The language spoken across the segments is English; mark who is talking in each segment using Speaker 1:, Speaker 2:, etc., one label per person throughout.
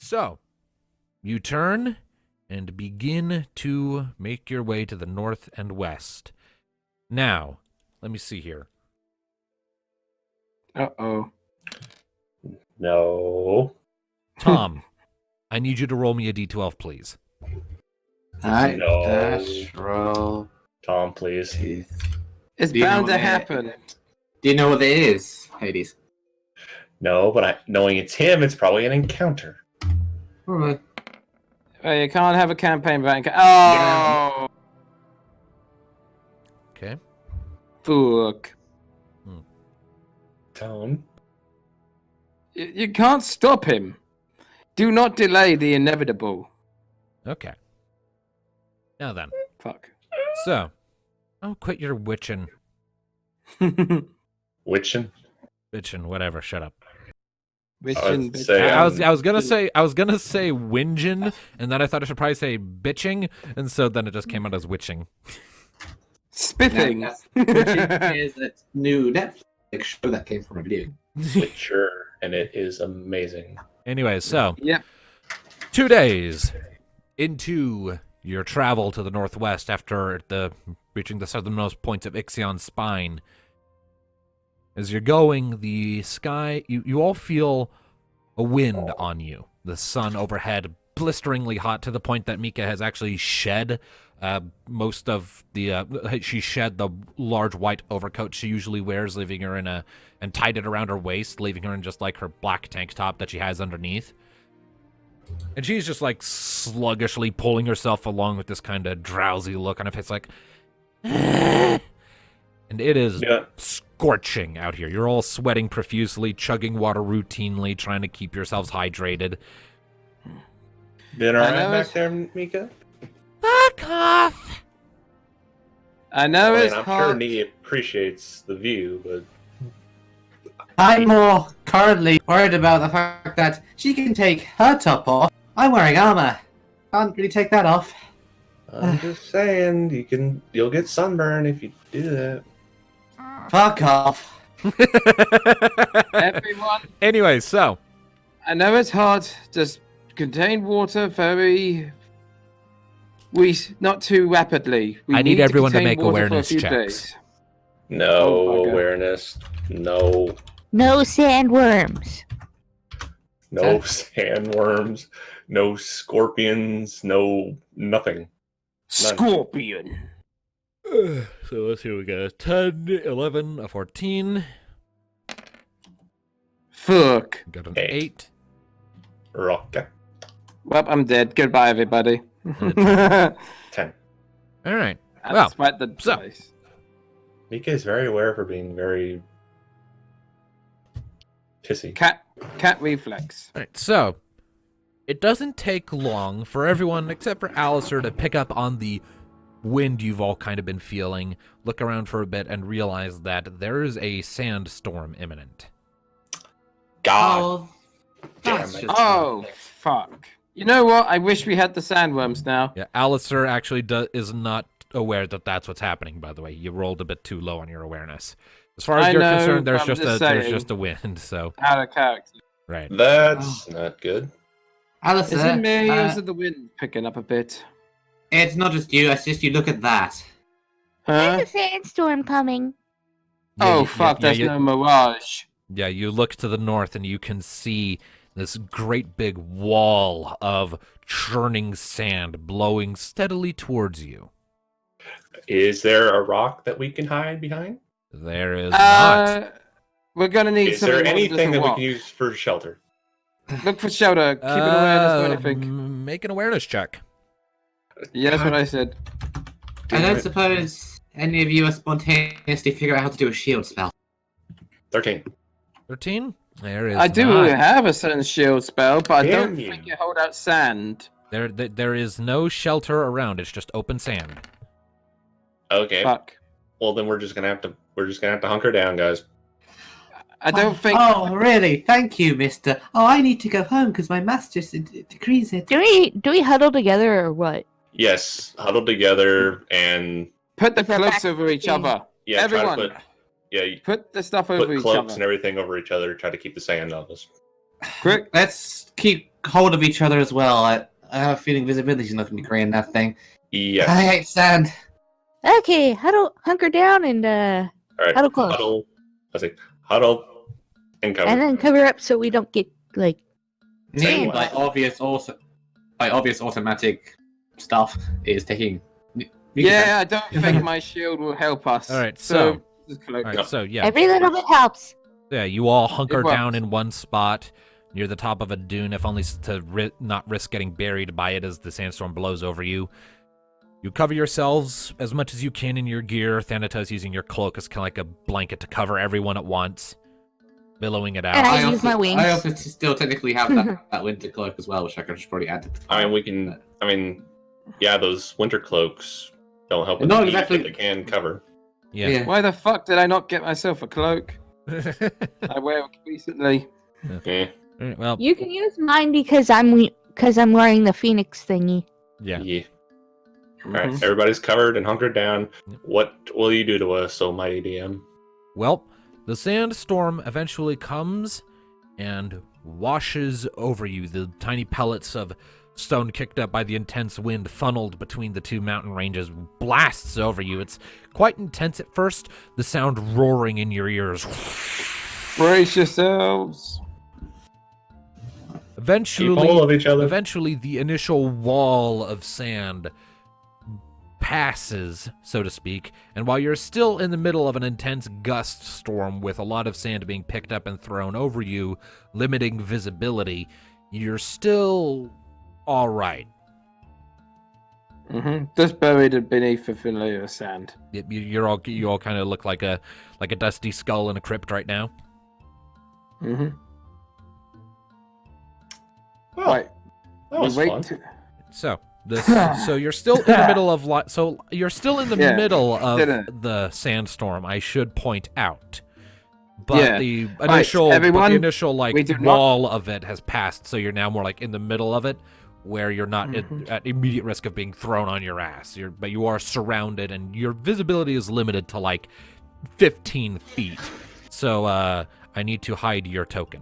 Speaker 1: So, you turn and begin to make your way to the north and west. Now, let me see here.
Speaker 2: Uh-oh.
Speaker 3: No.
Speaker 1: Tom, I need you to roll me a d12, please.
Speaker 4: Alright,
Speaker 3: No.
Speaker 4: dash, roll.
Speaker 3: Tom, please.
Speaker 2: It's
Speaker 4: Do you know
Speaker 2: bound
Speaker 4: what
Speaker 2: to
Speaker 4: it-
Speaker 2: happen.
Speaker 4: Do you know what it is, Hades?
Speaker 3: No, but knowing it's him, it's probably an encounter.
Speaker 4: Alright.
Speaker 2: You can't have a campaign without... Oh!
Speaker 1: Okay.
Speaker 2: Fuck.
Speaker 3: Tom.
Speaker 2: You can't stop him. Do not delay the inevitable.
Speaker 1: Okay. Now then.
Speaker 2: Fuck.
Speaker 1: So, quit your witching.
Speaker 3: Witching?
Speaker 1: Bitchin', whatever, shut up.
Speaker 2: Bitchin',
Speaker 3: I'd say,
Speaker 2: bitchin'.
Speaker 1: I was gonna say whingin', and then I thought I should probably say bitching, and so then it just came out as witching.
Speaker 2: Spiffing.
Speaker 4: Which is a new Netflix show that came from a video.
Speaker 3: Witcher, and it is amazing.
Speaker 1: Anyway, so
Speaker 2: Yep.
Speaker 1: 2 days into your travel to the northwest after reaching the southernmost points of Ixion's spine. As you're going, the sky, you all feel a wind on you. The sun overhead, blisteringly hot to the point that Mika has actually shed most of the, she shed the large white overcoat she usually wears, leaving her and tied it around her waist, leaving her in just like her black tank top that she has underneath. And she's just like sluggishly pulling herself along with this kind of drowsy look on her face, like, and it is scorching out here. You're all sweating profusely, chugging water routinely, trying to keep yourselves hydrated.
Speaker 3: Been alright
Speaker 2: know
Speaker 3: back
Speaker 2: it's-
Speaker 3: there, Mika?
Speaker 1: Fuck off!
Speaker 2: I know it's
Speaker 3: I'm
Speaker 2: hot.
Speaker 3: sure Nee appreciates the view, but
Speaker 4: I'm more currently worried about the fact that she can take her top off. I'm wearing armor. Can't really take that off.
Speaker 3: I'm just saying, you'll get sunburn if you do that.
Speaker 4: Fuck off.
Speaker 2: Everyone,
Speaker 1: Anyway, so
Speaker 2: I know it's hot. Just contain water not too rapidly. We
Speaker 1: I need
Speaker 2: to
Speaker 1: everyone to
Speaker 2: contain
Speaker 1: make
Speaker 2: water for a
Speaker 1: awareness
Speaker 2: few
Speaker 1: checks.
Speaker 2: days.
Speaker 3: No
Speaker 2: Oh, bugger.
Speaker 3: awareness. No
Speaker 5: No sandworms.
Speaker 3: sandworms. No scorpions. No nothing.
Speaker 2: Scorpion.
Speaker 1: So let's see, we got a 10, 11, a 14,
Speaker 2: Fuck.
Speaker 1: got an
Speaker 3: Eight.
Speaker 1: 8,
Speaker 3: Rocket.
Speaker 2: Well, I'm dead. Goodbye, everybody.
Speaker 3: 10.
Speaker 1: all right.
Speaker 2: I
Speaker 1: Well,
Speaker 2: sweat the
Speaker 1: so-
Speaker 2: place.
Speaker 3: Mika is very aware for being very pissy.
Speaker 2: Cat reflex.
Speaker 1: All right, so it doesn't take long for everyone except for Alistair to pick up on the wind you've all kind of been feeling, look around for a bit, and realize that there is a sandstorm imminent.
Speaker 3: God
Speaker 4: Oh,
Speaker 3: damn
Speaker 4: that's
Speaker 3: it.
Speaker 4: just
Speaker 2: Oh, fuck. You know what? I wish we had the sandworms now.
Speaker 1: Yeah, Alistair actually is not aware that that's what's happening, by the way. You rolled a bit too low on your awareness. As far as
Speaker 2: I
Speaker 1: you're
Speaker 2: know,
Speaker 1: concerned, there's
Speaker 2: I'm
Speaker 1: just
Speaker 2: just
Speaker 1: there's
Speaker 2: saying.
Speaker 1: just a wind, so
Speaker 2: Out of character.
Speaker 1: right.
Speaker 3: That's not good.
Speaker 4: Alistair,
Speaker 2: Is it me or is it the wind picking up a bit?
Speaker 4: it's not just you, it's just you look at that.
Speaker 2: Huh?
Speaker 5: There's a sandstorm coming.
Speaker 2: Oh, fuck, that's no mirage.
Speaker 1: Yeah, you look to the north and you can see this great big wall of churning sand blowing steadily towards you.
Speaker 3: Is there a rock that we can hide behind?
Speaker 1: There is not.
Speaker 2: We're gonna need
Speaker 3: Is there
Speaker 2: something
Speaker 3: anything that we
Speaker 2: walk.
Speaker 3: can use for shelter?
Speaker 2: Look for shelter. Keep an awareness or anything.
Speaker 1: Make an awareness check.
Speaker 2: Yeah, that's what I said.
Speaker 4: I don't suppose any of you are spontaneously figure out how to do a shield spell.
Speaker 3: 13.
Speaker 1: 13? There is
Speaker 2: I do
Speaker 1: not.
Speaker 2: have a sun shield spell, but I
Speaker 3: Damn
Speaker 2: don't
Speaker 3: you.
Speaker 2: think you hold out sand.
Speaker 1: There is no shelter around. It's just open sand.
Speaker 3: Okay.
Speaker 2: Fuck.
Speaker 3: Well, then we're just gonna have to hunker down, guys.
Speaker 2: I don't think.
Speaker 4: Oh, really? Thank you, mister. Oh, I need to go home because my master decrees it.
Speaker 5: Do we huddle together or what?
Speaker 3: Yes, huddle together and
Speaker 2: Put the
Speaker 5: Is that
Speaker 2: cloaks
Speaker 5: back-
Speaker 2: over each other.
Speaker 3: yeah,
Speaker 2: Everyone.
Speaker 3: try to put
Speaker 2: Put the stuff
Speaker 3: put
Speaker 2: over each
Speaker 3: cloaks
Speaker 2: other.
Speaker 3: and everything over each other. Try to keep the sand on us.
Speaker 2: Quick.
Speaker 4: Let's keep hold of each other as well. I have a feeling visibility's not going to be great in that thing.
Speaker 3: Yes.
Speaker 4: I hate sand.
Speaker 5: Okay, hunker down and
Speaker 3: All right.
Speaker 5: huddle close.
Speaker 3: Huddle. I say huddle and cover.
Speaker 5: and then cover up so we don't get like.
Speaker 3: Say
Speaker 4: Me,
Speaker 3: what?
Speaker 4: by obvious automatic stuff is taking.
Speaker 2: Yeah, I don't think my shield will help us.
Speaker 1: All right, so-
Speaker 2: just cloak.
Speaker 1: All right, so yeah,
Speaker 5: Every little bit helps.
Speaker 1: yeah, you all hunker
Speaker 2: It works.
Speaker 1: down in one spot near the top of a dune, if only to not risk getting buried by it as the sandstorm blows over you. You cover yourselves as much as you can in your gear. Thanatos using your cloak as kind of like a blanket to cover everyone at once, billowing it out.
Speaker 5: And I use my wings.
Speaker 4: I also still technically have that winter cloak as well, which I could just probably add to the
Speaker 3: I mean, we can. I mean, yeah, those winter cloaks don't help with
Speaker 4: Not
Speaker 3: the heat,
Speaker 4: exactly-
Speaker 3: but they can cover.
Speaker 1: Yeah.
Speaker 2: Why the fuck did I not get myself a cloak? I wear it recently.
Speaker 3: Yeah.
Speaker 1: Alright, well,
Speaker 5: You can use mine because I'm wearing the phoenix thingy.
Speaker 1: yeah.
Speaker 3: Yeah. All right,
Speaker 2: Mhm.
Speaker 3: everybody's covered and hunkered down. What will you do to us, oh mighty DM?
Speaker 1: Well, the sandstorm eventually comes and washes over you. The tiny pellets of stone kicked up by the intense wind funneled between the two mountain ranges blasts over you. It's quite intense at first, the sound roaring in your ears.
Speaker 2: Brace yourselves.
Speaker 3: Keep
Speaker 1: Eventually,
Speaker 3: hold of each other.
Speaker 1: Eventually, the initial wall of sand passes, so to speak, and while you're still in the middle of an intense gust storm with a lot of sand being picked up and thrown over you, limiting visibility, you're still all right.
Speaker 2: Just buried beneath the layer of sand.
Speaker 1: You all kind of look like a dusty skull in a crypt right now.
Speaker 2: Mm-hmm.
Speaker 3: Well,
Speaker 2: Right.
Speaker 3: that was fun.
Speaker 1: So so you're still in the middle of you're still in the
Speaker 2: Yeah,
Speaker 1: middle of
Speaker 2: didn't.
Speaker 1: the sandstorm. I should point out, but
Speaker 2: Yeah.
Speaker 1: the
Speaker 2: Right,
Speaker 1: initial
Speaker 2: everyone,
Speaker 1: the initial like
Speaker 2: we do not-
Speaker 1: wall of it has passed. So you're now more like in the middle of it, where you're not at immediate risk of being thrown on your ass. But you are surrounded, and your visibility is limited to like 15 feet. So I need to hide your token.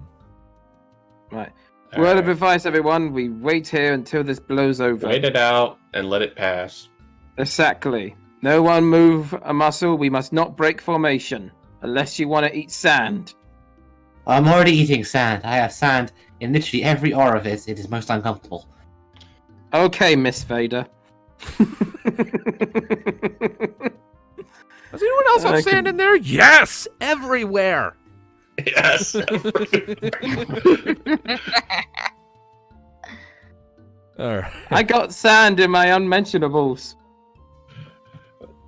Speaker 2: Right.
Speaker 3: All
Speaker 2: Word of
Speaker 3: right.
Speaker 2: advice, everyone. We wait here until this blows over.
Speaker 3: Wait it out and let it pass.
Speaker 2: Exactly. No one move a muscle. We must not break formation. Unless you want to eat sand.
Speaker 4: I'm already eating sand. I have sand in literally every orifice. It is most uncomfortable.
Speaker 2: Okay, Miss Vader.
Speaker 1: Does anyone else have
Speaker 2: I
Speaker 1: sand
Speaker 2: can-
Speaker 1: in there? Yes, everywhere.
Speaker 3: Yes.
Speaker 1: All right.
Speaker 2: I got sand in my unmentionables.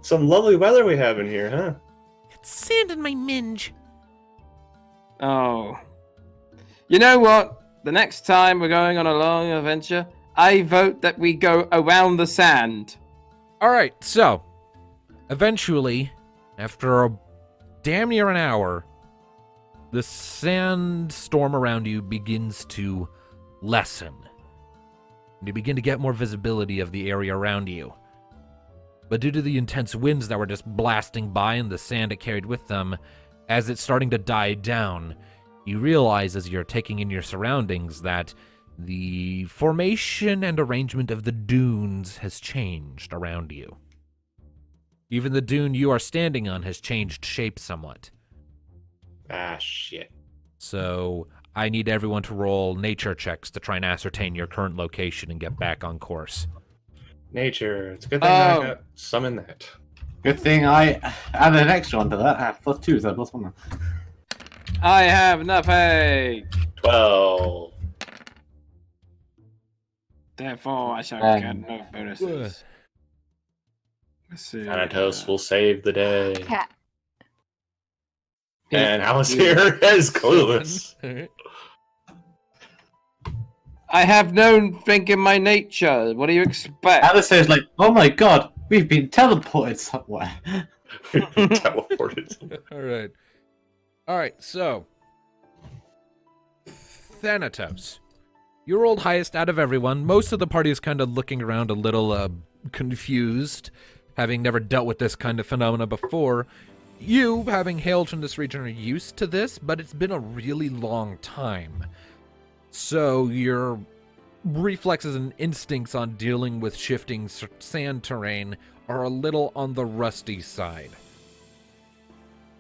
Speaker 3: Some lovely weather we have in here, huh?
Speaker 1: Sand in my minge.
Speaker 2: Oh. You know what? The next time we're going on a long adventure, I vote that we go around the sand.
Speaker 1: All right, so eventually, after a damn near an hour, the sandstorm around you begins to lessen. You begin to get more visibility of the area around you. But due to the intense winds that were just blasting by and the sand it carried with them, as it's starting to die down, you realize as you're taking in your surroundings that the formation and arrangement of the dunes has changed around you. Even the dune you are standing on has changed shape somewhat.
Speaker 3: Ah, shit.
Speaker 1: So I need everyone to roll nature checks to try and ascertain your current location and get back on course.
Speaker 3: Nature. It's a good thing I
Speaker 2: Oh.
Speaker 3: got some in that.
Speaker 4: Good thing I added an extra one to that. I have +2, so +1.
Speaker 2: I have nothing.
Speaker 3: 12.
Speaker 2: Therefore, I shall
Speaker 4: Um,
Speaker 2: get no bonuses. Let's see.
Speaker 3: Thanatos will save the day.
Speaker 5: Cat.
Speaker 3: And Alice here is clueless.
Speaker 2: I have no thing in my nature. What do you expect?
Speaker 4: Alice is like, oh my god, we've been teleported somewhere.
Speaker 3: Teleported.
Speaker 1: All right, so Thanatos. You rolled highest out of everyone. Most of the party is kind of looking around a little confused, having never dealt with this kind of phenomena before. You, having hailed from this region, are used to this, but it's been a really long time. So you're reflexes and instincts on dealing with shifting sand terrain are a little on the rusty side.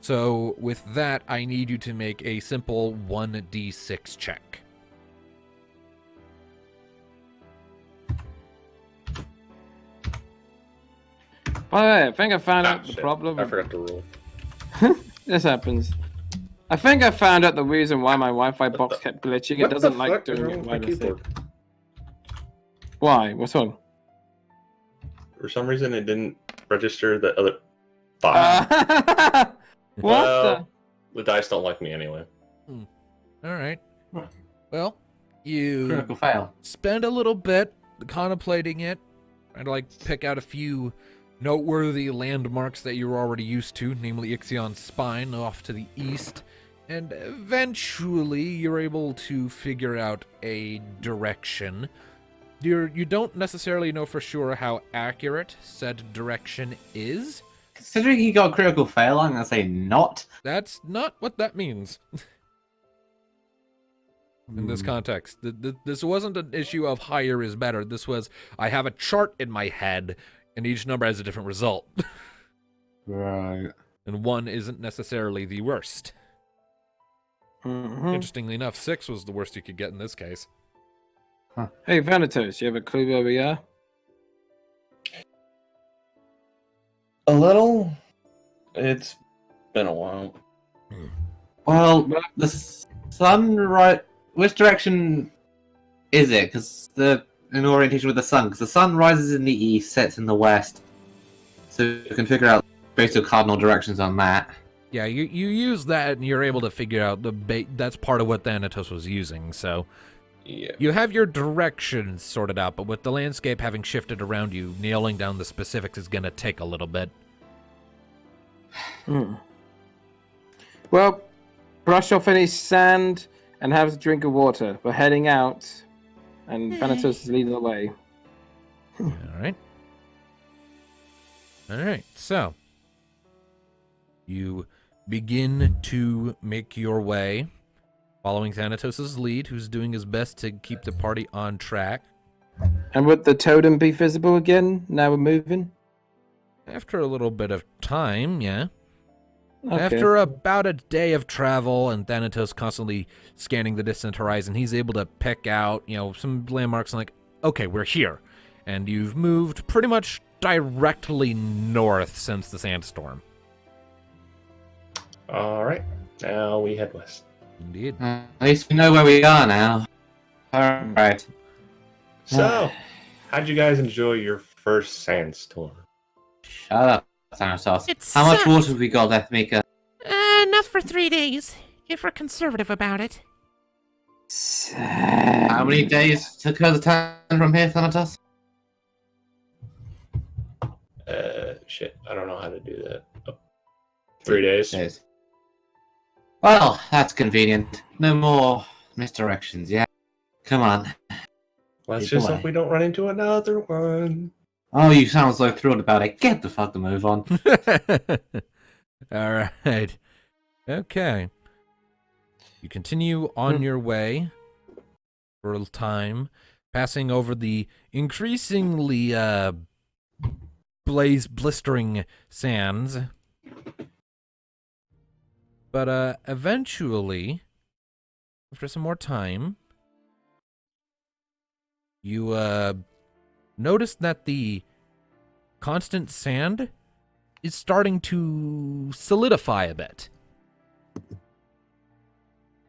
Speaker 1: So with that, I need you to make a simple 1d6 check.
Speaker 2: By the way, I think I found out the
Speaker 3: Shit.
Speaker 2: problem.
Speaker 3: I forgot to roll.
Speaker 2: This happens. I think I found out the reason why my Wi-Fi box kept glitching. It
Speaker 3: What
Speaker 2: doesn't
Speaker 3: the
Speaker 2: like
Speaker 3: fuck is
Speaker 2: doing
Speaker 3: wrong
Speaker 2: it
Speaker 3: with my
Speaker 2: wirelessly.
Speaker 3: keyboard?
Speaker 2: Why? What's wrong?
Speaker 3: For some reason, it didn't register the other. Fuck.
Speaker 2: What
Speaker 3: Well, the dice don't like me anyway.
Speaker 1: All right. Well, you
Speaker 4: Critical fail.
Speaker 1: spend a little bit contemplating it. I'd like pick out a few noteworthy landmarks that you're already used to, namely Ixion's spine off to the east, and eventually you're able to figure out a direction. You don't necessarily know for sure how accurate said direction is.
Speaker 4: Considering he got a critical fail, I'm gonna say not.
Speaker 1: That's not what that means in this context. This wasn't an issue of higher is better. This was, I have a chart in my head, and each number has a different result.
Speaker 4: Right.
Speaker 1: And 1 isn't necessarily the worst.
Speaker 2: Mhm.
Speaker 1: Interestingly enough, 6 was the worst you could get in this case.
Speaker 2: Hey, Thanatos, you have a clue where we are?
Speaker 3: A little. It's been a while.
Speaker 4: Well, the sunrise. Which direction is it? Because in orientation with the sun, because the sun rises in the east, sets in the west. So you can figure out basic cardinal directions on that.
Speaker 1: Yeah, you use that and you're able to figure out that's part of what Thanatos was using, so
Speaker 3: Yeah.
Speaker 1: you have your directions sorted out, but with the landscape having shifted around you, nailing down the specifics is going to take a little bit.
Speaker 2: Well, brush off any sand and have a drink of water. We're heading out, and Thanatos is leading the way.
Speaker 1: All right, so you begin to make your way, following Thanatos' lead, who's doing his best to keep the party on track.
Speaker 2: And would the totem be visible again? Now we're moving?
Speaker 1: After a little bit of time, yeah.
Speaker 2: Okay.
Speaker 1: After about a day of travel and Thanatos constantly scanning the distant horizon, he's able to pick out, some landmarks and okay, we're here. And you've moved pretty much directly north since the sandstorm.
Speaker 3: All right. Now we head west.
Speaker 1: Indeed.
Speaker 4: At least we know where we are now. Alright.
Speaker 3: So, how'd you guys enjoy your first sandstorm?
Speaker 4: Shut up, Thanatos.
Speaker 6: It
Speaker 4: How much
Speaker 6: sucked.
Speaker 4: water have we got left, Mika?
Speaker 6: Enough for 3 days, if we're conservative about it.
Speaker 4: How many days to Kurzitan from here, Thanatos?
Speaker 3: Shit. I don't know how to do that. Oh. 3 days.
Speaker 4: Days. Well, that's convenient. No more misdirections, yeah? Come on.
Speaker 3: Let's
Speaker 4: Keep
Speaker 3: just
Speaker 4: away.
Speaker 3: hope we don't run into another one.
Speaker 4: Oh, you sound so thrilled about it. Get the fuck the move on.
Speaker 1: All right. Okay. You continue on your way for a time, passing over the increasingly blistering sands. But eventually, after some more time, you notice that the constant sand is starting to solidify a bit.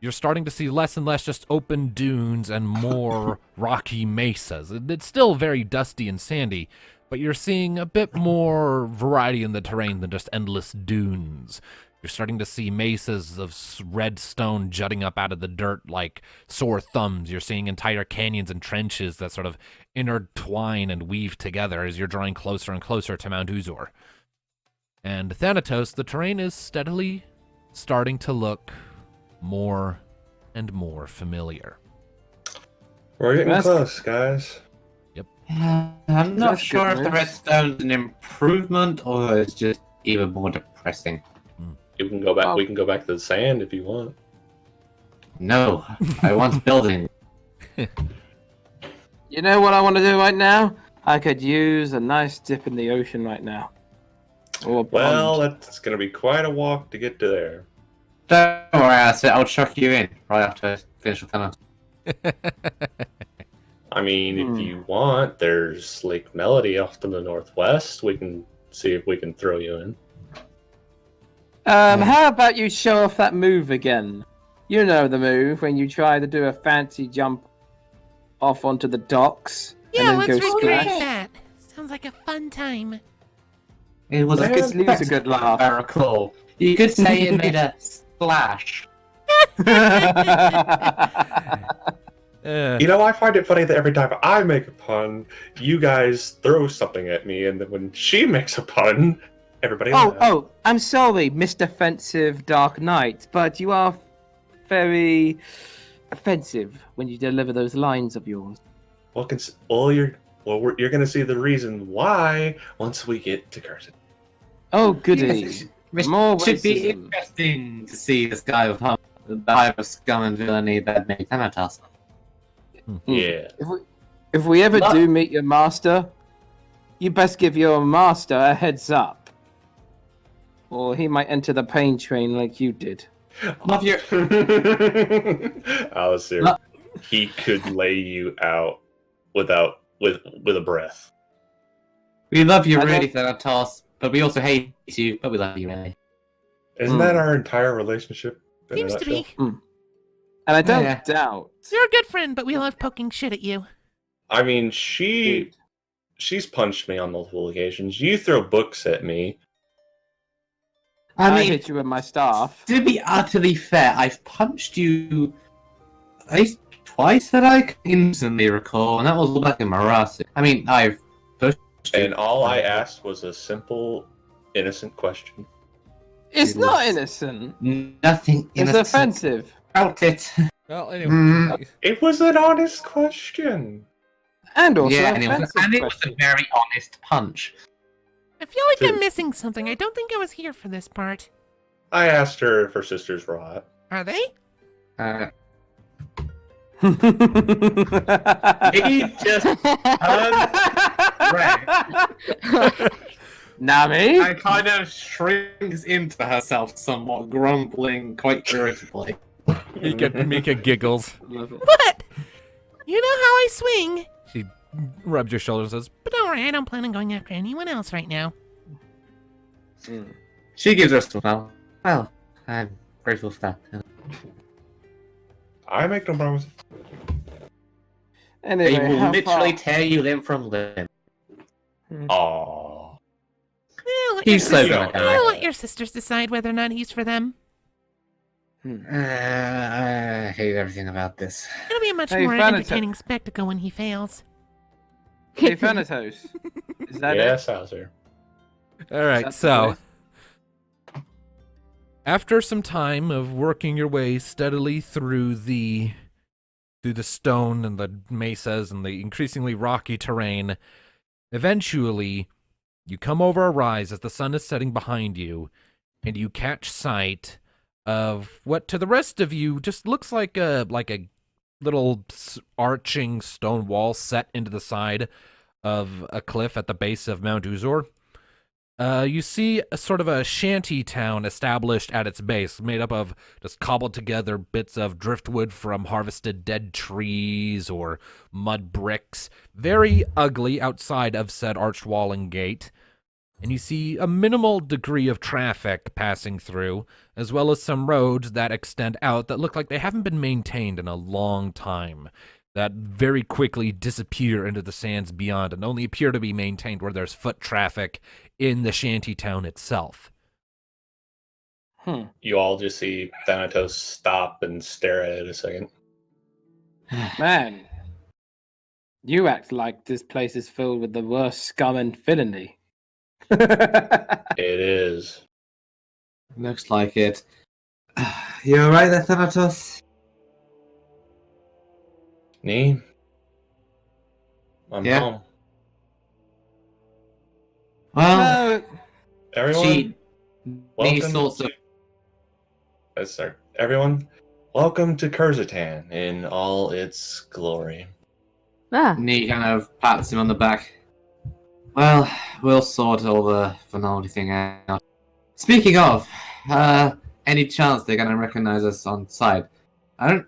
Speaker 1: You're starting to see less and less just open dunes and more rocky mesas. It's still very dusty and sandy, but you're seeing a bit more variety in the terrain than just endless dunes. You're starting to see mesas of red stone jutting up out of the dirt like sore thumbs. You're seeing entire canyons and trenches that sort of intertwine and weave together as you're drawing closer and closer to Mount Uzor. And Thanatos, the terrain is steadily starting to look more and more familiar.
Speaker 3: We're getting
Speaker 2: That's-
Speaker 3: close, guys.
Speaker 4: I'm not
Speaker 2: That's
Speaker 4: sure
Speaker 2: good
Speaker 4: if the
Speaker 2: news.
Speaker 4: redstone's an improvement or it's just even more depressing.
Speaker 3: You can go back.
Speaker 2: Oh.
Speaker 3: We can go back to the sand if you want.
Speaker 4: No, I want building.
Speaker 2: You know what I want to do right now? I could use a nice dip in the ocean right now. Or a
Speaker 3: Well,
Speaker 2: pond.
Speaker 3: that's going to be quite a walk to get to there.
Speaker 4: Don't worry, I'll chuck you in right after I finish with Thanatos.
Speaker 3: I mean, if you want, there's Lake Melody off to the northwest. We can see if we can throw you in.
Speaker 2: How about you show off that move again? You know the move when you try to do a fancy jump off onto the docks
Speaker 6: Yeah,
Speaker 2: and then
Speaker 6: let's
Speaker 2: go
Speaker 6: recreate
Speaker 2: splash.
Speaker 6: that. Sounds like a fun time.
Speaker 4: It was
Speaker 2: Let's
Speaker 4: a
Speaker 2: leave a good laugh.
Speaker 4: miracle. You could say it made a splash.
Speaker 3: You know, I find it funny that every time I make a pun, you guys throw something at me, and then when she makes a pun, everybody laughs.
Speaker 2: Oh, I'm sorry, Mr. Offensive Dark Knight, but you are very offensive when you deliver those lines of yours.
Speaker 3: You're going to see the reason why once we get to Kurzitan.
Speaker 2: Oh, goody. More
Speaker 4: should be
Speaker 2: racism.
Speaker 4: interesting to see this guy with the type of scum and villainy that made Thanatos.
Speaker 3: Yeah.
Speaker 2: If we ever
Speaker 4: But-
Speaker 2: do meet your master, you best give your master a heads up. Or he might enter the pain train like you did.
Speaker 4: Love your
Speaker 3: Alistair,
Speaker 4: No.
Speaker 3: he could lay you out with a breath.
Speaker 4: We love you
Speaker 2: I
Speaker 4: really,
Speaker 2: don't-
Speaker 4: Thanatos, but we also hate you, but we love you really.
Speaker 3: Isn't that our entire relationship? in a
Speaker 6: Seems to be.
Speaker 3: nutshell?
Speaker 2: And I don't
Speaker 4: Yeah.
Speaker 2: doubt.
Speaker 6: You're a good friend, but we love poking shit at you.
Speaker 3: I mean, she's punched me on multiple occasions. You throw books at me.
Speaker 2: I
Speaker 4: I mean,
Speaker 2: hit you with my staff.
Speaker 4: to be utterly fair, I've punched you at least twice that I can instantly recall, and that was all back in Marasi. I mean, I've pushed you.
Speaker 3: And all I asked was a simple, innocent question.
Speaker 2: It's not innocent.
Speaker 4: Nothing
Speaker 2: It's
Speaker 4: innocent
Speaker 2: offensive.
Speaker 4: about it.
Speaker 1: Well, anyway.
Speaker 4: Mm.
Speaker 3: It was an honest question.
Speaker 2: And also
Speaker 4: Yeah, and it was
Speaker 2: offensive
Speaker 4: a
Speaker 2: question.
Speaker 4: very honest punch.
Speaker 6: I feel like
Speaker 3: Dude.
Speaker 6: I'm missing something. I don't think I was here for this part.
Speaker 3: I asked her if her sisters were hot.
Speaker 6: Are they?
Speaker 4: He just
Speaker 2: Nami?
Speaker 4: and kind of shrinks into herself somewhat, grumbling quite irritably.
Speaker 1: Mika giggles.
Speaker 6: What? You know how I swing.
Speaker 1: She rubs your shoulder and says,
Speaker 6: But don't worry, I don't plan on going after anyone else right now.
Speaker 4: She gives her a smile. Well, I'm grateful for that.
Speaker 3: I make no promises.
Speaker 2: Anyway,
Speaker 4: They will
Speaker 2: how
Speaker 4: literally
Speaker 2: far?
Speaker 4: tear you limb from limb.
Speaker 3: Aww.
Speaker 4: He's so
Speaker 3: good.
Speaker 6: I'll let your sisters decide whether or not he's for them.
Speaker 4: I hate everything about this.
Speaker 6: It'll be a much
Speaker 2: Hey,
Speaker 6: more
Speaker 2: Thanatos.
Speaker 6: entertaining spectacle when he fails.
Speaker 2: Hey, Thanatos. Is that
Speaker 3: Yes, Hauser.
Speaker 1: all right,
Speaker 2: That's
Speaker 1: so
Speaker 2: the
Speaker 1: after some time of working your way steadily through the stone and the mesas and the increasingly rocky terrain, eventually you come over a rise as the sun is setting behind you, and you catch sight of what to the rest of you just looks like a little arching stone wall set into the side of a cliff at the base of Mount Uzor. You see a sort of a shanty town established at its base, made up of just cobbled together bits of driftwood from harvested dead trees or mud bricks. Very ugly outside of said arched wall and gate. And you see a minimal degree of traffic passing through, as well as some roads that extend out that look like they haven't been maintained in a long time, that very quickly disappear into the sands beyond and only appear to be maintained where there's foot traffic in the shanty town itself.
Speaker 3: You all just see Thanatos stop and stare at it a second.
Speaker 2: Man, you act like this place is filled with the worst scum and villainy.
Speaker 3: It is.
Speaker 4: Looks like it. You alright there, Thanatos?
Speaker 3: Me? I'm
Speaker 4: Yeah.
Speaker 3: home.
Speaker 4: Well,
Speaker 2: No,
Speaker 3: Everyone,
Speaker 4: she
Speaker 3: welcome
Speaker 4: needs sorts of...
Speaker 3: to... Let's start. Everyone, welcome to Kurzitan in all its glory.
Speaker 5: Ah,
Speaker 4: And he kind of pats him on the back. Well, we'll sort all the finality thing out. Speaking of, any chance they're gonna recognize us on sight? I don't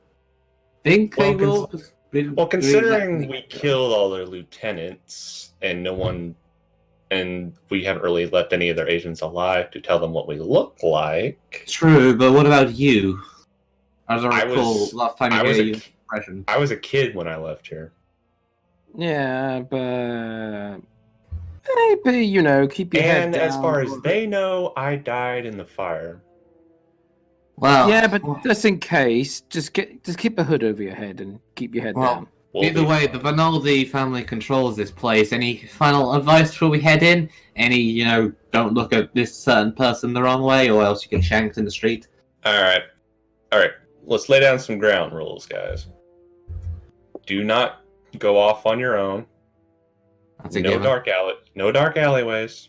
Speaker 4: think they will.
Speaker 3: Well, considering we killed all their lieutenants and and we haven't really left any of their agents alive to tell them what we look like.
Speaker 4: True, but what about you? As I recall,
Speaker 3: was-
Speaker 4: last time
Speaker 3: I
Speaker 4: you
Speaker 3: was
Speaker 4: gave
Speaker 3: a
Speaker 4: your
Speaker 3: ki-
Speaker 4: impression.
Speaker 3: I was a kid when I left here.
Speaker 2: Yeah, but maybe keep your head
Speaker 3: And
Speaker 2: down.
Speaker 3: as far as they know, I died in the fire.
Speaker 4: Well,
Speaker 2: Yeah, but just in case, just keep a hood over your head and keep your head
Speaker 4: Well,
Speaker 2: down.
Speaker 3: We'll
Speaker 4: either
Speaker 3: be
Speaker 4: way,
Speaker 3: fine.
Speaker 4: the Vinaldi family controls this place. Any final advice before we head in? Any, don't look at this certain person the wrong way, or else you get shanked in the street.
Speaker 3: All right. Let's lay down some ground rules, guys. Do not go off on your own.
Speaker 4: That's a
Speaker 3: No
Speaker 4: given.
Speaker 3: dark alleyways.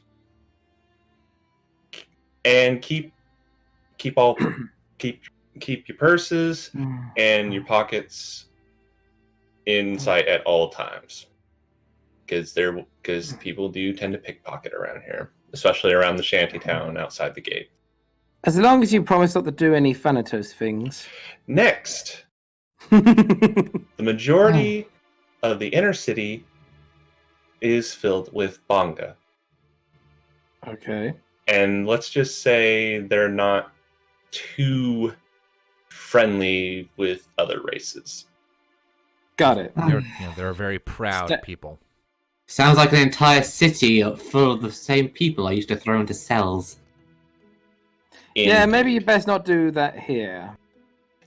Speaker 3: And keep your purses and your pockets in sight at all times. Because people do tend to pickpocket around here, especially around the shanty town outside the gate.
Speaker 2: As long as you promise not to do any Thanatos things.
Speaker 3: Next, the majority of the inner city is filled with Bonga.
Speaker 2: Okay.
Speaker 3: And let's just say they're not too friendly with other races.
Speaker 2: Got it.
Speaker 1: They're very proud
Speaker 2: Ste-
Speaker 1: people.
Speaker 4: Sounds like an entire city full of the same people I used to throw into cells.
Speaker 2: Yeah, maybe
Speaker 3: Indeed.
Speaker 2: you best not do that here.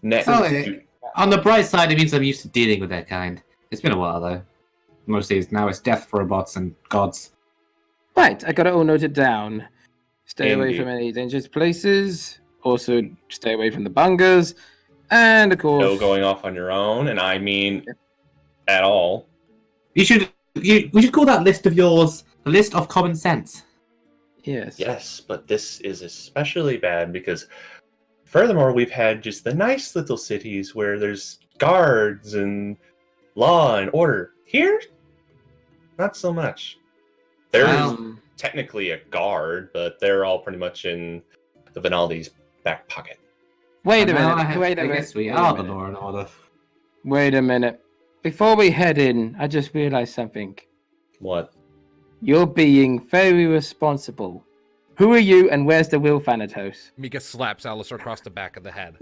Speaker 3: Next,
Speaker 4: Oh, on the bright side, it means I'm used to dealing with that kind. It's been a while, though. Mostly now it's death robots and gods.
Speaker 2: Right, I got it all noted down. Stay away
Speaker 3: Indeed.
Speaker 2: from any dangerous places. Also, stay away from the bungas. And, of course...
Speaker 3: no going off on your own, and I mean at all.
Speaker 4: We should call that list of yours the list of common sense.
Speaker 2: Yes.
Speaker 3: Yes, but this is especially bad because, furthermore, we've had just the nice little cities where there's guards and law and order. Here, not so much. There's
Speaker 2: Um,
Speaker 3: technically a guard, but they're all pretty much in the Vinaldi's back pocket.
Speaker 2: wait a
Speaker 4: Now
Speaker 2: minute. Wait a
Speaker 4: I
Speaker 2: minute.
Speaker 4: guess we
Speaker 2: wait a
Speaker 4: are the
Speaker 2: minute.
Speaker 4: law and order.
Speaker 2: Wait a minute. Before we head in, I just realized something.
Speaker 3: What?
Speaker 2: You're being very responsible. Who are you and where's the real Thanatos?
Speaker 1: Mika slaps Alistair across the back of the head.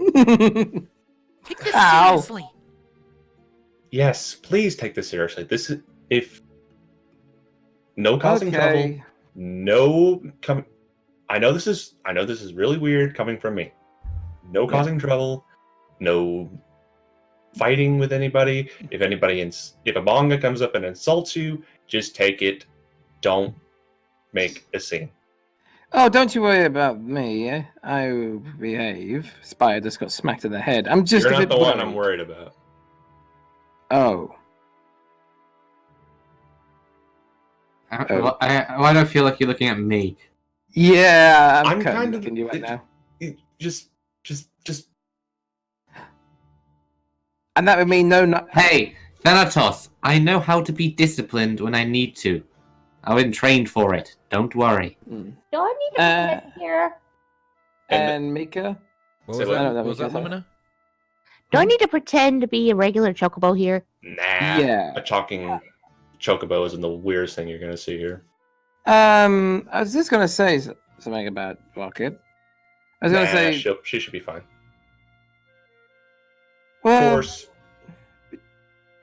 Speaker 6: Take this
Speaker 2: Ow.
Speaker 6: seriously.
Speaker 3: Yes, please take this seriously. This is if no causing trouble, no com- I know this is really weird coming from me. No causing trouble, no fighting with anybody. If a Bonga comes up and insults you, just take it. Don't make a scene.
Speaker 2: Oh, don't you worry about me. I will behave. Spire just got smacked in the head. I'm just
Speaker 3: You're
Speaker 2: a
Speaker 3: not
Speaker 2: bit
Speaker 3: the one
Speaker 2: worried.
Speaker 3: I'm worried about.
Speaker 2: Oh.
Speaker 4: Why do I feel like you're looking at me?
Speaker 2: Yeah,
Speaker 3: I'm
Speaker 2: I'm
Speaker 3: kind
Speaker 2: kind
Speaker 3: of-
Speaker 2: of looking you right now.
Speaker 3: Just
Speaker 2: And that would mean no.
Speaker 4: Hey, Thanatos, I know how to be disciplined when I need to. I've been trained for it. Don't worry.
Speaker 5: do I need to
Speaker 2: Uh,
Speaker 5: be here?
Speaker 2: And Mika?
Speaker 1: What
Speaker 3: Say
Speaker 1: was
Speaker 3: what?
Speaker 1: that?
Speaker 2: I don't know
Speaker 1: What was that,
Speaker 2: because I-
Speaker 1: Lumina?
Speaker 5: Do I need to pretend to be a regular chocobo here?
Speaker 3: nah.
Speaker 2: Yeah.
Speaker 3: A talking chocobo isn't the weirdest thing you're gonna see here.
Speaker 2: I was just gonna say something about Rocket. I was gonna say,
Speaker 3: she should be fine.
Speaker 2: well,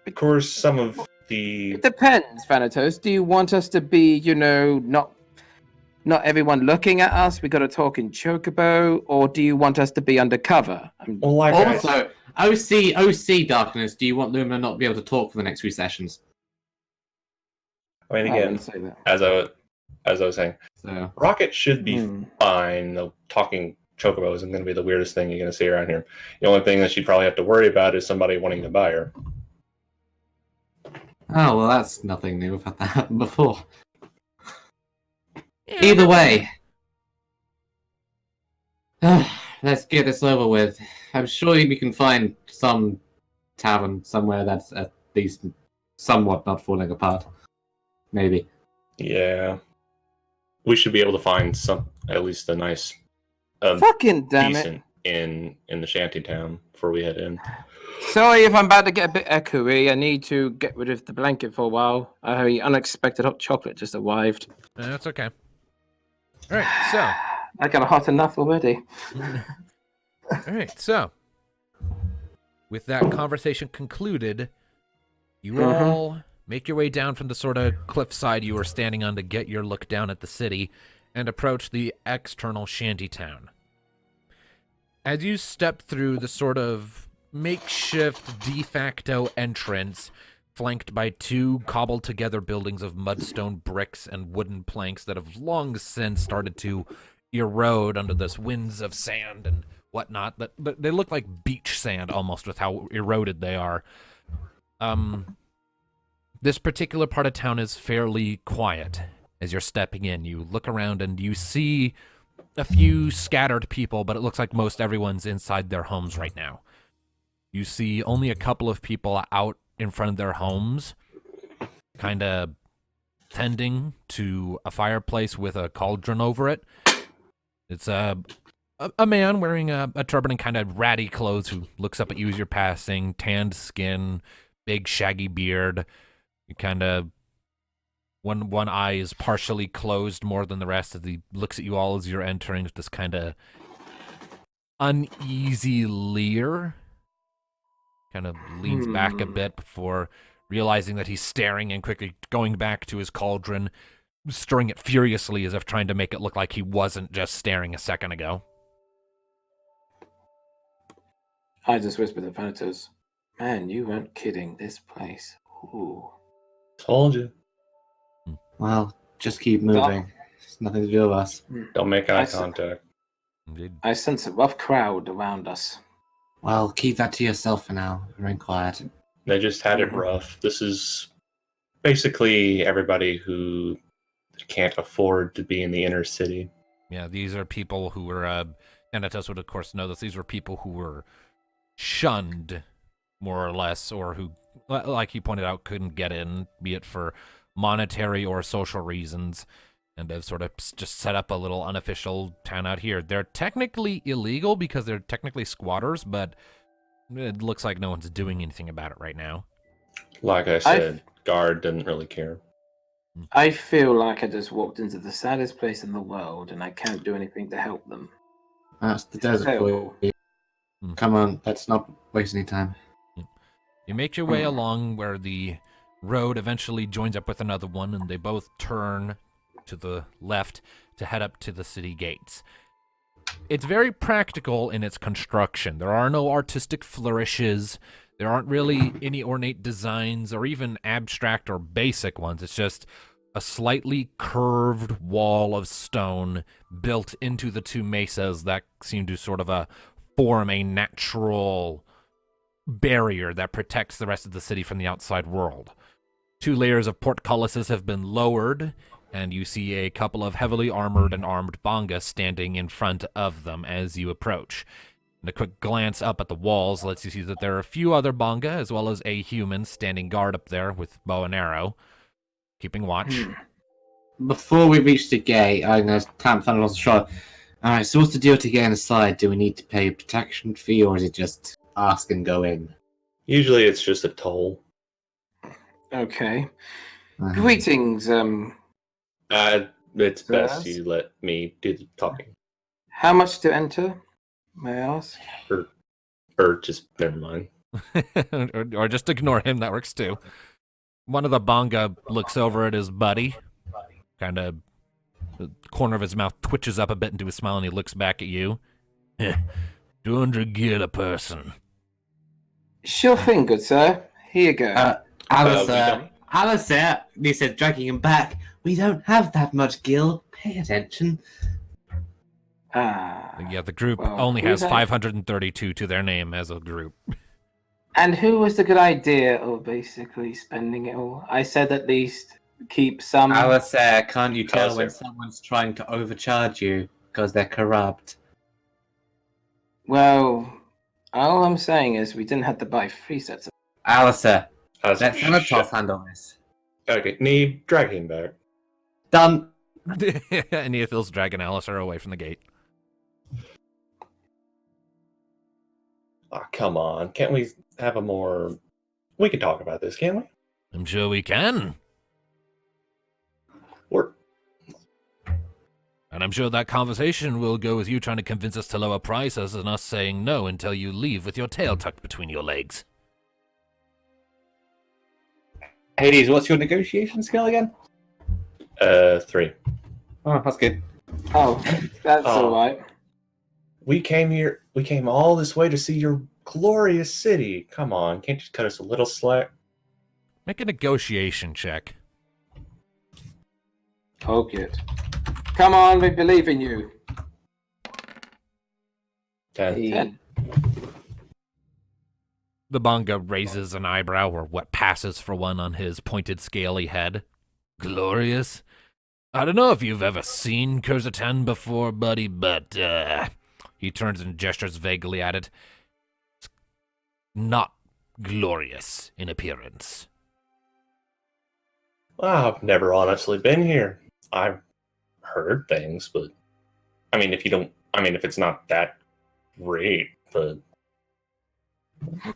Speaker 3: Of course, some of the
Speaker 2: it depends, Thanatos. Do you want us to be, not everyone looking at us? We got to talk in Chocobo, or do you want us to be undercover?
Speaker 3: well, like I
Speaker 4: Also, OC Darkness, do you want Lumina not to be able to talk for the next few sessions?
Speaker 3: I mean,
Speaker 2: I
Speaker 3: again,
Speaker 2: wouldn't say that.
Speaker 3: as I was saying,
Speaker 4: So,
Speaker 3: Rocket should be
Speaker 2: Hmm.
Speaker 3: fine. The talking chocobo isn't going to be the weirdest thing you're going to see around here. The only thing that she'd probably have to worry about is somebody wanting to buy her.
Speaker 4: oh well, that's nothing new. We've had that happen before.
Speaker 6: Yeah,
Speaker 4: Either way, let's get this over with. I'm sure we can find some tavern somewhere that's at least somewhat not falling apart. Maybe.
Speaker 3: Yeah. We should be able to find at least a nice,
Speaker 2: Fucking damn it.
Speaker 3: decent inn in the shanty town before we head in.
Speaker 2: Sorry if I'm about to get a bit echoey. I need to get rid of the blanket for a while. The unexpected hot chocolate just arrived.
Speaker 1: That's okay. All right, so.
Speaker 2: I got hot enough already.
Speaker 1: All right, so. With that conversation concluded, you all make your way down from the sort of cliffside you were standing on to get your look down at the city and approach the external shantytown. As you step through the sort of makeshift de facto entrance flanked by two cobbled together buildings of mudstone bricks and wooden planks that have long since started to erode under this winds of sand and whatnot, but they look like beach sand almost with how eroded they are. This particular part of town is fairly quiet. As you're stepping in, you look around and you see a few scattered people, but it looks like most everyone's inside their homes right now. You see only a couple of people out in front of their homes, kind of tending to a fireplace with a cauldron over it. It's a man wearing a turban and kind of ratty clothes who looks up at you as you're passing, tanned skin, big shaggy beard. You kind of, one eye is partially closed more than the rest as he looks at you all as you're entering with this kind of uneasy leer. Kind of leans back a bit before realizing that he's staring and quickly going back to his cauldron, stirring it furiously as if trying to make it look like he wasn't just staring a second ago.
Speaker 2: I just whispered to Thanatos, man, you weren't kidding. This place. Ooh.
Speaker 3: Told you.
Speaker 4: Well, just keep moving. There's nothing to do with us.
Speaker 3: Don't make eye contact.
Speaker 1: Indeed.
Speaker 2: I sense a rough crowd around us.
Speaker 4: Well, keep that to yourself for now. Remain quiet.
Speaker 3: They just had it rough. This is basically everybody who can't afford to be in the inner city.
Speaker 1: Yeah, these are people who were, Thanatos would of course know this, these were people who were shunned, more or less, or who, like he pointed out, couldn't get in, be it for monetary or social reasons, and have sort of just set up a little unofficial town out here. They're technically illegal because they're technically squatters, but it looks like no one's doing anything about it right now.
Speaker 3: Like I said, guard didn't really care.
Speaker 2: I feel like I just walked into the saddest place in the world and I can't do anything to help them.
Speaker 4: That's the desert for you. Come on, let's not waste any time.
Speaker 1: You make your way along where the road eventually joins up with another one, and they both turn to the left to head up to the city gates. It's very practical in its construction. There are no artistic flourishes. There aren't really any ornate designs or even abstract or basic ones. It's just a slightly curved wall of stone built into the two mesas that seem to sort of form a natural barrier that protects the rest of the city from the outside world. 2 layers of portcullises have been lowered, and you see a couple of heavily armored and armed Bonga standing in front of them as you approach. And a quick glance up at the walls lets you see that there are a few other Bonga, as well as a human standing guard up there with bow and arrow, keeping watch.
Speaker 4: Before we reach the gate, I'm going to tap Thanatos on the shoulder. Alright, so what's the deal to get inside? Do we need to pay a protection fee, or is it just ask and go in?
Speaker 3: Usually it's just a toll.
Speaker 2: Okay. Greetings,
Speaker 3: It's best
Speaker 2: Yes?
Speaker 3: you let me do the talking.
Speaker 2: how much to enter, may I ask?
Speaker 3: Or just, never mind.
Speaker 1: or just ignore him, that works too. One of the Bonga looks over at his buddy, kind of, the corner of his mouth twitches up a bit into a smile, and he looks back at you. 200 gil a person.
Speaker 2: Sure thing, good sir. Here you go.
Speaker 4: Alistair, he said, dragging him back. We don't have that much gil. Pay attention.
Speaker 1: Yeah, the group
Speaker 2: well,
Speaker 1: only has
Speaker 2: who's that?
Speaker 1: 532 to their name as a group.
Speaker 2: And who was the good idea of basically spending it all? I said at least keep some.
Speaker 4: Alistair, can't you tell when
Speaker 3: Alistair.
Speaker 4: someone's trying to overcharge you because they're corrupt?
Speaker 2: Well, all I'm saying is we didn't have to buy 3 sets of.
Speaker 4: Alistair,
Speaker 3: How's
Speaker 4: Let Thanatos handle this.
Speaker 3: Okay, need drag him back.
Speaker 4: Done.
Speaker 1: And Neophil's dragging Alistair away from the gate.
Speaker 3: Oh, come on. Can't we have a more... We can talk about this, can't we?
Speaker 1: I'm sure we can.
Speaker 3: Or...
Speaker 1: And I'm sure that conversation will go with you trying to convince us to lower prices and us saying no until you leave with your tail tucked between your legs.
Speaker 4: Hades, what's your negotiation skill again?
Speaker 3: 3.
Speaker 4: Oh, that's good.
Speaker 2: Oh, that's alright.
Speaker 3: We came all this way to see your glorious city. Come on, can't you just cut us a little slack?
Speaker 1: Make a negotiation check.
Speaker 2: Oh, good. Come on, we believe in you.
Speaker 3: 10.
Speaker 2: 10.
Speaker 1: The Bonga raises an eyebrow, or what passes for one on his pointed, scaly head. Glorious? I don't know if you've ever seen Kurzitan before, buddy, but, he turns and gestures vaguely at it. It's not glorious in appearance.
Speaker 3: Well, I've never honestly been here. I've heard things, but... if it's not that great, but...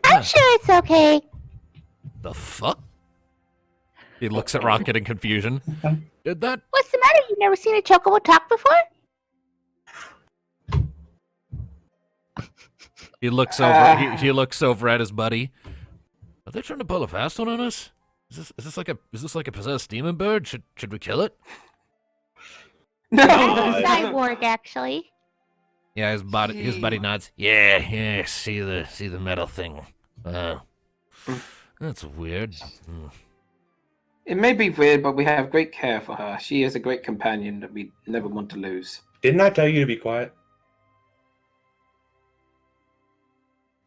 Speaker 5: I'm sure it's okay.
Speaker 1: The fuck? He looks at Rocket in confusion. Did that?
Speaker 5: What's the matter? You've never seen a chocobo talk before?
Speaker 1: He looks over. He looks over at his buddy. Are they trying to pull a fast one on us? Is this like a possessed demon bird? Should we kill it?
Speaker 2: No!
Speaker 5: That's a cyborg, actually.
Speaker 1: Yeah, his buddy nods. Yeah. See the metal thing. That's weird.
Speaker 2: It may be weird, but we have great care for her. She is a great companion that we never want to lose.
Speaker 3: Didn't I tell you to be quiet?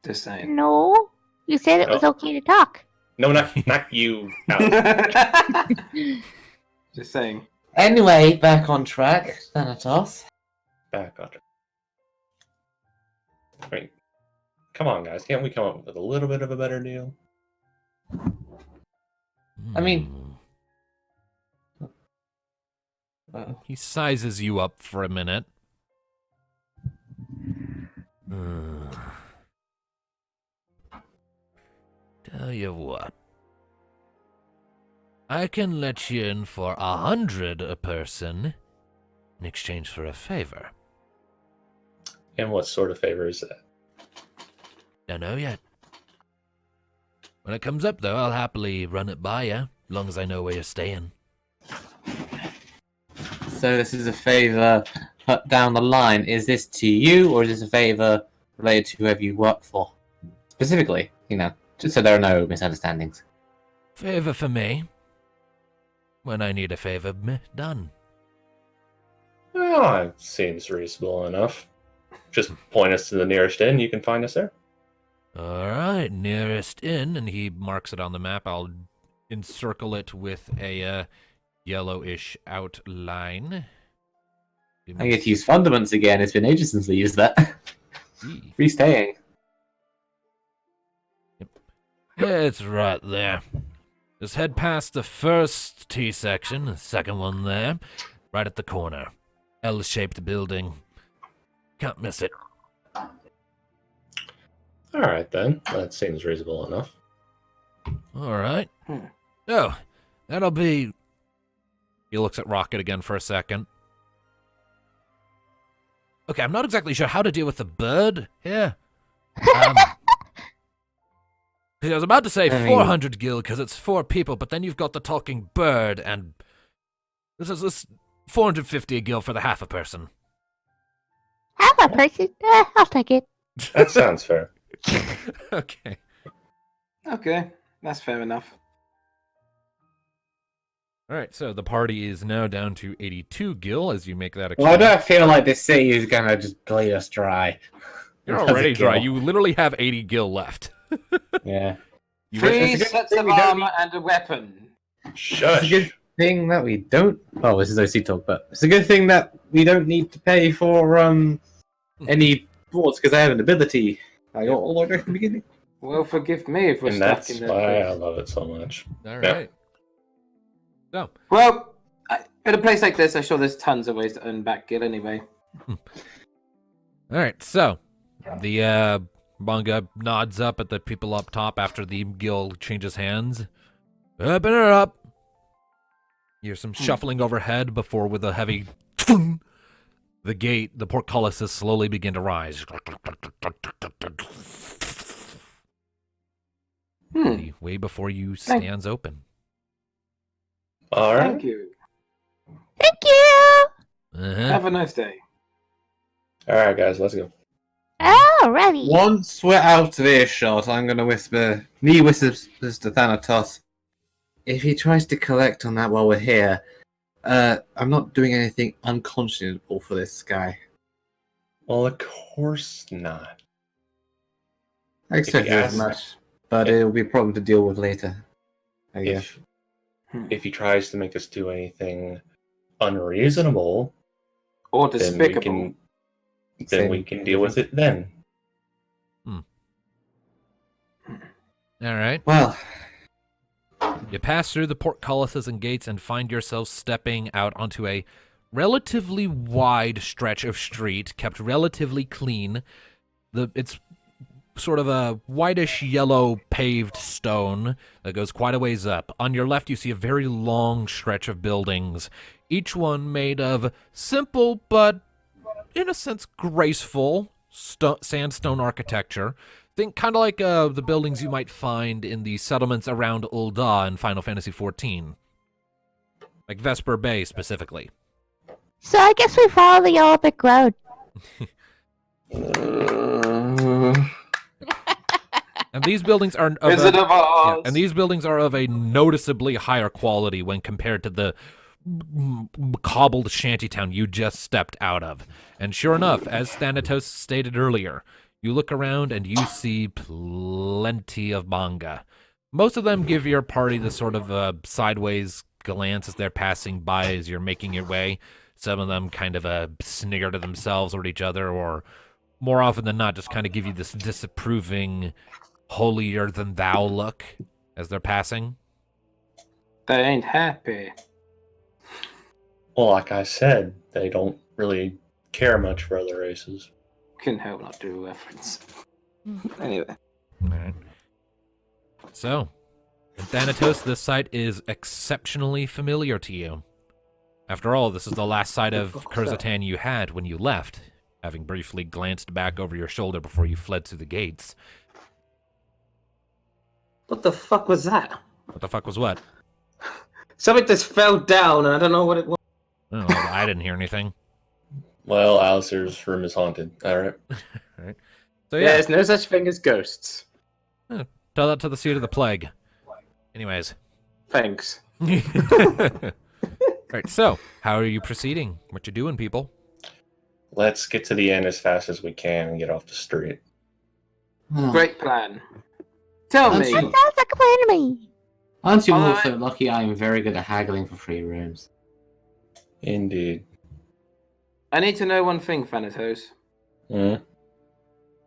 Speaker 2: Just saying.
Speaker 5: No. You said it was okay to talk.
Speaker 3: No, not you. Alex.
Speaker 2: Just saying.
Speaker 4: Anyway, back on track. Thanatos.
Speaker 3: Back on track. Wait. Come on, guys. Can't we come up with a little bit of a better deal?
Speaker 4: I mean...
Speaker 1: He sizes you up for a minute. Tell you what. I can let you in for 100 a person in exchange for a favor.
Speaker 3: And what sort of favor is that?
Speaker 1: Don't know yet. When it comes up, though, I'll happily run it by you, as long as I know where you're staying.
Speaker 4: So this is a favor down the line. Is this to you, or is this a favor related to whoever you work for? Specifically, just so there are no misunderstandings.
Speaker 1: Favor for me. When I need a favor done.
Speaker 3: Well, it seems reasonable enough. Just point us to the nearest inn. You can find us there.
Speaker 1: Alright, nearest inn, and he marks it on the map. I'll encircle it with a yellowish outline.
Speaker 4: I get to use fundaments again. It's been ages since I used that. Free staying.
Speaker 1: It's right there. Just head past the first T section, the second one there, right at the corner. L-shaped building. Can't miss it.
Speaker 3: All right, then. That seems reasonable enough.
Speaker 1: All right. Oh, that'll be... He looks at Rocket again for a second. Okay, I'm not exactly sure how to deal with the bird here. I was about to say 400 gil because it's 4 people, but then you've got the talking bird, and this is 450 gil for the half a person.
Speaker 5: Half a person? I'll take it.
Speaker 3: That sounds fair.
Speaker 1: Okay.
Speaker 2: Okay, that's fair enough.
Speaker 1: All right, so the party is now down to 82 gil as you make that
Speaker 4: Why do
Speaker 1: exchange.
Speaker 4: I feel like this city is gonna just bleed us dry?
Speaker 1: You're already dry. You literally have 80 gil left.
Speaker 4: Yeah.
Speaker 2: Three sets of armor and a weapon.
Speaker 4: It's a
Speaker 3: Shush.
Speaker 4: good thing that we don't... Oh, this is OC talk, but it's a good thing that we don't need to pay for any boards, because I have an ability. I got all the way back at the beginning.
Speaker 2: Well, forgive me if we're
Speaker 3: And
Speaker 2: stuck
Speaker 3: that's
Speaker 2: in that
Speaker 3: why I
Speaker 2: place.
Speaker 3: love it so much.
Speaker 1: All
Speaker 3: Yeah.
Speaker 1: right. So,
Speaker 2: Well, at a place like this, I'm sure there's tons of ways to earn back gil anyway.
Speaker 1: all right. So, the manga nods up at the people up top after the guild changes hands. Open her up. You hear some shuffling overhead before, with a heavy, the gate, the portcullises slowly begin to rise. The way before you stands open.
Speaker 3: All right.
Speaker 2: Thank you.
Speaker 5: Thank you.
Speaker 1: Uh-huh.
Speaker 2: Have a nice day.
Speaker 3: All right, guys, let's go.
Speaker 5: Alrighty.
Speaker 4: Once we're out of earshot, I'm going to whisper. He whispers to Thanatos. If he tries to collect on that while we're here, I'm not doing anything unconscionable for this guy.
Speaker 3: Well, of course not.
Speaker 4: I expected as
Speaker 3: asks-
Speaker 4: much, but it'll be a problem to deal with later. I guess.
Speaker 3: If he tries to make us do anything unreasonable,
Speaker 2: Or
Speaker 3: then
Speaker 2: despicable.
Speaker 3: we can deal with it then.
Speaker 1: All right.
Speaker 4: Well,
Speaker 1: You pass through the portcullises and gates and find yourselves stepping out onto a relatively wide stretch of street, kept relatively clean. It's sort of a whitish yellow paved stone that goes quite a ways up. On your left, you see a very long stretch of buildings, each one made of simple but, in a sense, graceful sandstone architecture. Think kind of like the buildings you might find in the settlements around Ul'dah in Final Fantasy XIV. Like Vesper Bay, specifically.
Speaker 5: So I guess we follow the yellow brick road.
Speaker 1: And these buildings are of
Speaker 2: Is it of ours?
Speaker 1: and these buildings are of a noticeably higher quality when compared to the cobbled shantytown you just stepped out of. And sure enough, as Thanatos stated earlier, you look around and you see plenty of manga. Most of them give your party the sort of sideways glance as they're passing by as you're making your way. Some of them kind of snigger to themselves or at each other, or more often than not just kind of give you this disapproving, holier-than-thou look as they're passing.
Speaker 2: They ain't happy.
Speaker 3: Well, like I said, they don't really care much for other races.
Speaker 2: Couldn't help not do a reference. Anyway.
Speaker 1: All right. So, in Thanatos, this site is exceptionally familiar to you. After all, this is the last sight of Kurzitan you had when you left, having briefly glanced back over your shoulder before you fled through the gates.
Speaker 2: What the fuck was that?
Speaker 1: What the fuck was what?
Speaker 2: Something just fell down and I don't know what it was.
Speaker 1: Oh, well, I didn't hear anything.
Speaker 3: Well, Alistair's room is haunted. All right.
Speaker 1: All right. So yeah,
Speaker 2: There's no such thing as ghosts.
Speaker 1: tell that to the seat of the plague. Anyways.
Speaker 2: Thanks.
Speaker 1: Right, so, how are you proceeding? What you doing, people?
Speaker 3: Let's get to the end as fast as we can and get off the street.
Speaker 2: Great plan. Tell me.
Speaker 5: That sounds like a plan to me.
Speaker 4: aren't you
Speaker 2: Alright.
Speaker 4: also lucky I am very good at haggling for free rooms?
Speaker 3: Indeed.
Speaker 2: I need to know one thing, Thanatos.
Speaker 3: Mm.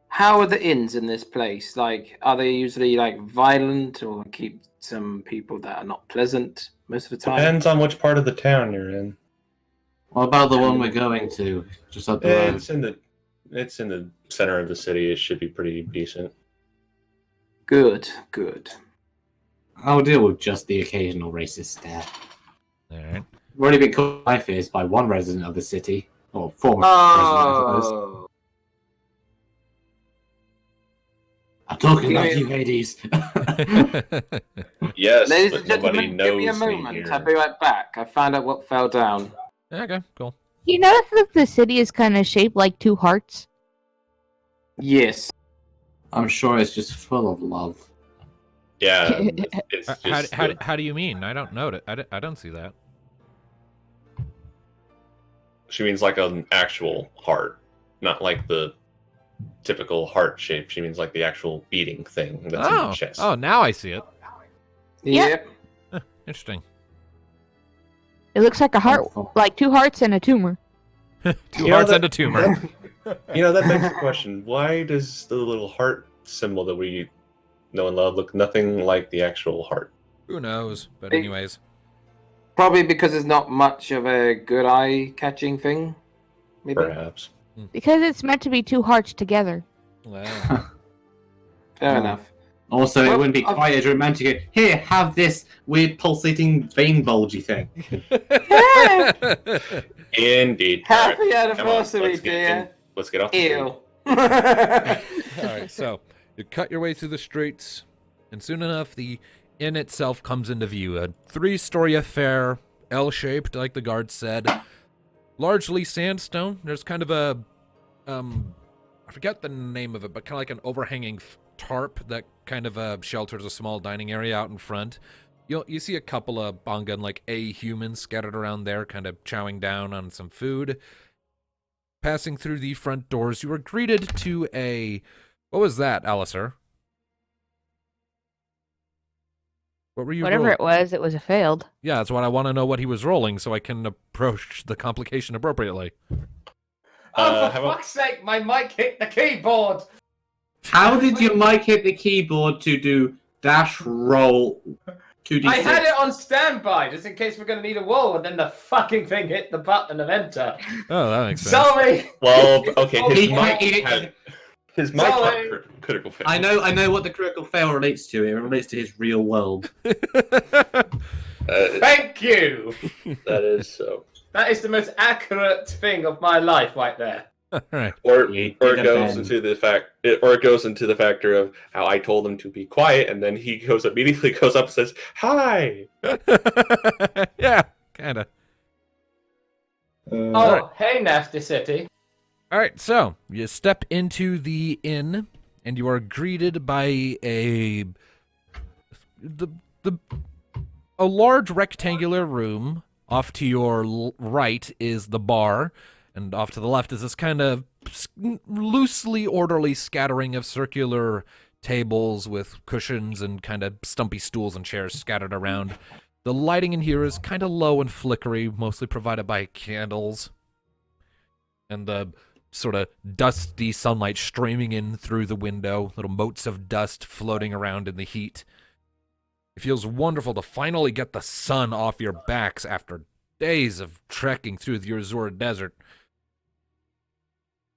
Speaker 2: How are the inns in this place? Like, are they usually like violent or keep some people that are not pleasant most of the time?
Speaker 3: Depends on which part of the town you're in.
Speaker 4: What about the one we're going to? Just up the road.
Speaker 3: It's in the center of the city. It should be pretty decent.
Speaker 2: Good, good.
Speaker 4: I'll deal with just the occasional racist stare.
Speaker 1: All right.
Speaker 4: I've already been called my face by one resident of the city, or former resident, I suppose.
Speaker 2: Oh,
Speaker 4: I'm talking
Speaker 2: Give
Speaker 4: about
Speaker 2: me-
Speaker 4: you ladies.
Speaker 3: Yes,
Speaker 2: ladies
Speaker 3: but
Speaker 2: and
Speaker 3: nobody
Speaker 2: gentlemen, give me a
Speaker 3: knows
Speaker 2: moment.
Speaker 3: here.
Speaker 2: I'll be right back. I found out what fell down.
Speaker 1: Okay, cool.
Speaker 5: You notice that the city is kind of shaped like two hearts?
Speaker 2: Yes.
Speaker 4: I'm sure it's just full of love.
Speaker 3: Yeah, it's just
Speaker 1: How do you mean? I don't know it. I don't see that.
Speaker 3: she means like an actual heart, not like the typical heart shape. She means like the actual beating thing that's in the chest.
Speaker 1: Oh, now I see it.
Speaker 2: Yep.
Speaker 1: Interesting.
Speaker 5: It looks like a heart,
Speaker 4: Oh,
Speaker 5: like two hearts and a tumor.
Speaker 1: Two
Speaker 3: You know
Speaker 1: hearts
Speaker 3: that-
Speaker 1: and a tumor.
Speaker 3: You know, that begs the question: why does the little heart symbol that we know and love look nothing like the actual heart.
Speaker 1: Who knows? But anyways.
Speaker 2: Probably because it's not much of a good eye-catching thing. Maybe.
Speaker 3: Perhaps.
Speaker 5: Because it's meant to be two hearts together.
Speaker 1: Wow.
Speaker 2: Fair enough.
Speaker 4: Also,
Speaker 2: Well,
Speaker 4: it wouldn't be quite as romantic. Here, have this weird pulsating vein bulgy thing.
Speaker 3: Indeed.
Speaker 2: Happy
Speaker 3: Alright, come on,
Speaker 2: anniversary, dear.
Speaker 3: Let's get off the
Speaker 2: Ew.
Speaker 1: All right, so you cut your way through the streets, and soon enough, the inn itself comes into view. A 3-story affair, L-shaped, like the guard said. Largely sandstone. There's kind of a, I forget the name of it, but kind of like an overhanging tarp that kind of shelters a small dining area out in front. You see a couple of Bongan, like humans scattered around there, kind of chowing down on some food. Passing through the front doors, you were greeted to a... What was that, Alistair? What were you
Speaker 5: Whatever
Speaker 1: rolling?
Speaker 5: it was a failed.
Speaker 1: Yeah, that's what I want to know what he was rolling so I can approach the complication appropriately.
Speaker 2: Oh,
Speaker 3: how
Speaker 2: for
Speaker 3: about-
Speaker 2: fuck's sake, my mic hit the keyboard!
Speaker 4: How did your mic hit the keyboard to do dash roll 2d6?
Speaker 2: I had it on standby, just in case we're going to need a roll, and then the fucking thing hit the button of enter.
Speaker 1: Oh, that makes sense.
Speaker 2: Sorry!
Speaker 3: Well, okay,
Speaker 2: He-
Speaker 3: his mic
Speaker 2: Sorry.
Speaker 3: had critical fail.
Speaker 4: I know what the critical fail relates to. It relates to his real world.
Speaker 2: Thank you!
Speaker 3: That is so.
Speaker 2: That is the most accurate thing of my life right there.
Speaker 1: All right.
Speaker 3: Or
Speaker 4: You
Speaker 3: it
Speaker 4: did
Speaker 3: goes
Speaker 4: offend.
Speaker 3: into the fact, or it goes into the factor of how I told him to be quiet, and then he immediately goes up and says, "Hi."
Speaker 1: Yeah, kind of.
Speaker 2: Oh, hey, Nasty City.
Speaker 1: All right, so you step into the inn, and you are greeted by a large rectangular room. Off to your right is the bar, and off to the left is this kind of loosely orderly scattering of circular tables with cushions and kind of stumpy stools and chairs scattered around. The lighting in here is kind of low and flickery, mostly provided by candles. And the sort of dusty sunlight streaming in through the window, little motes of dust floating around in the heat. It feels wonderful to finally get the sun off your backs after days of trekking through the Azura Desert.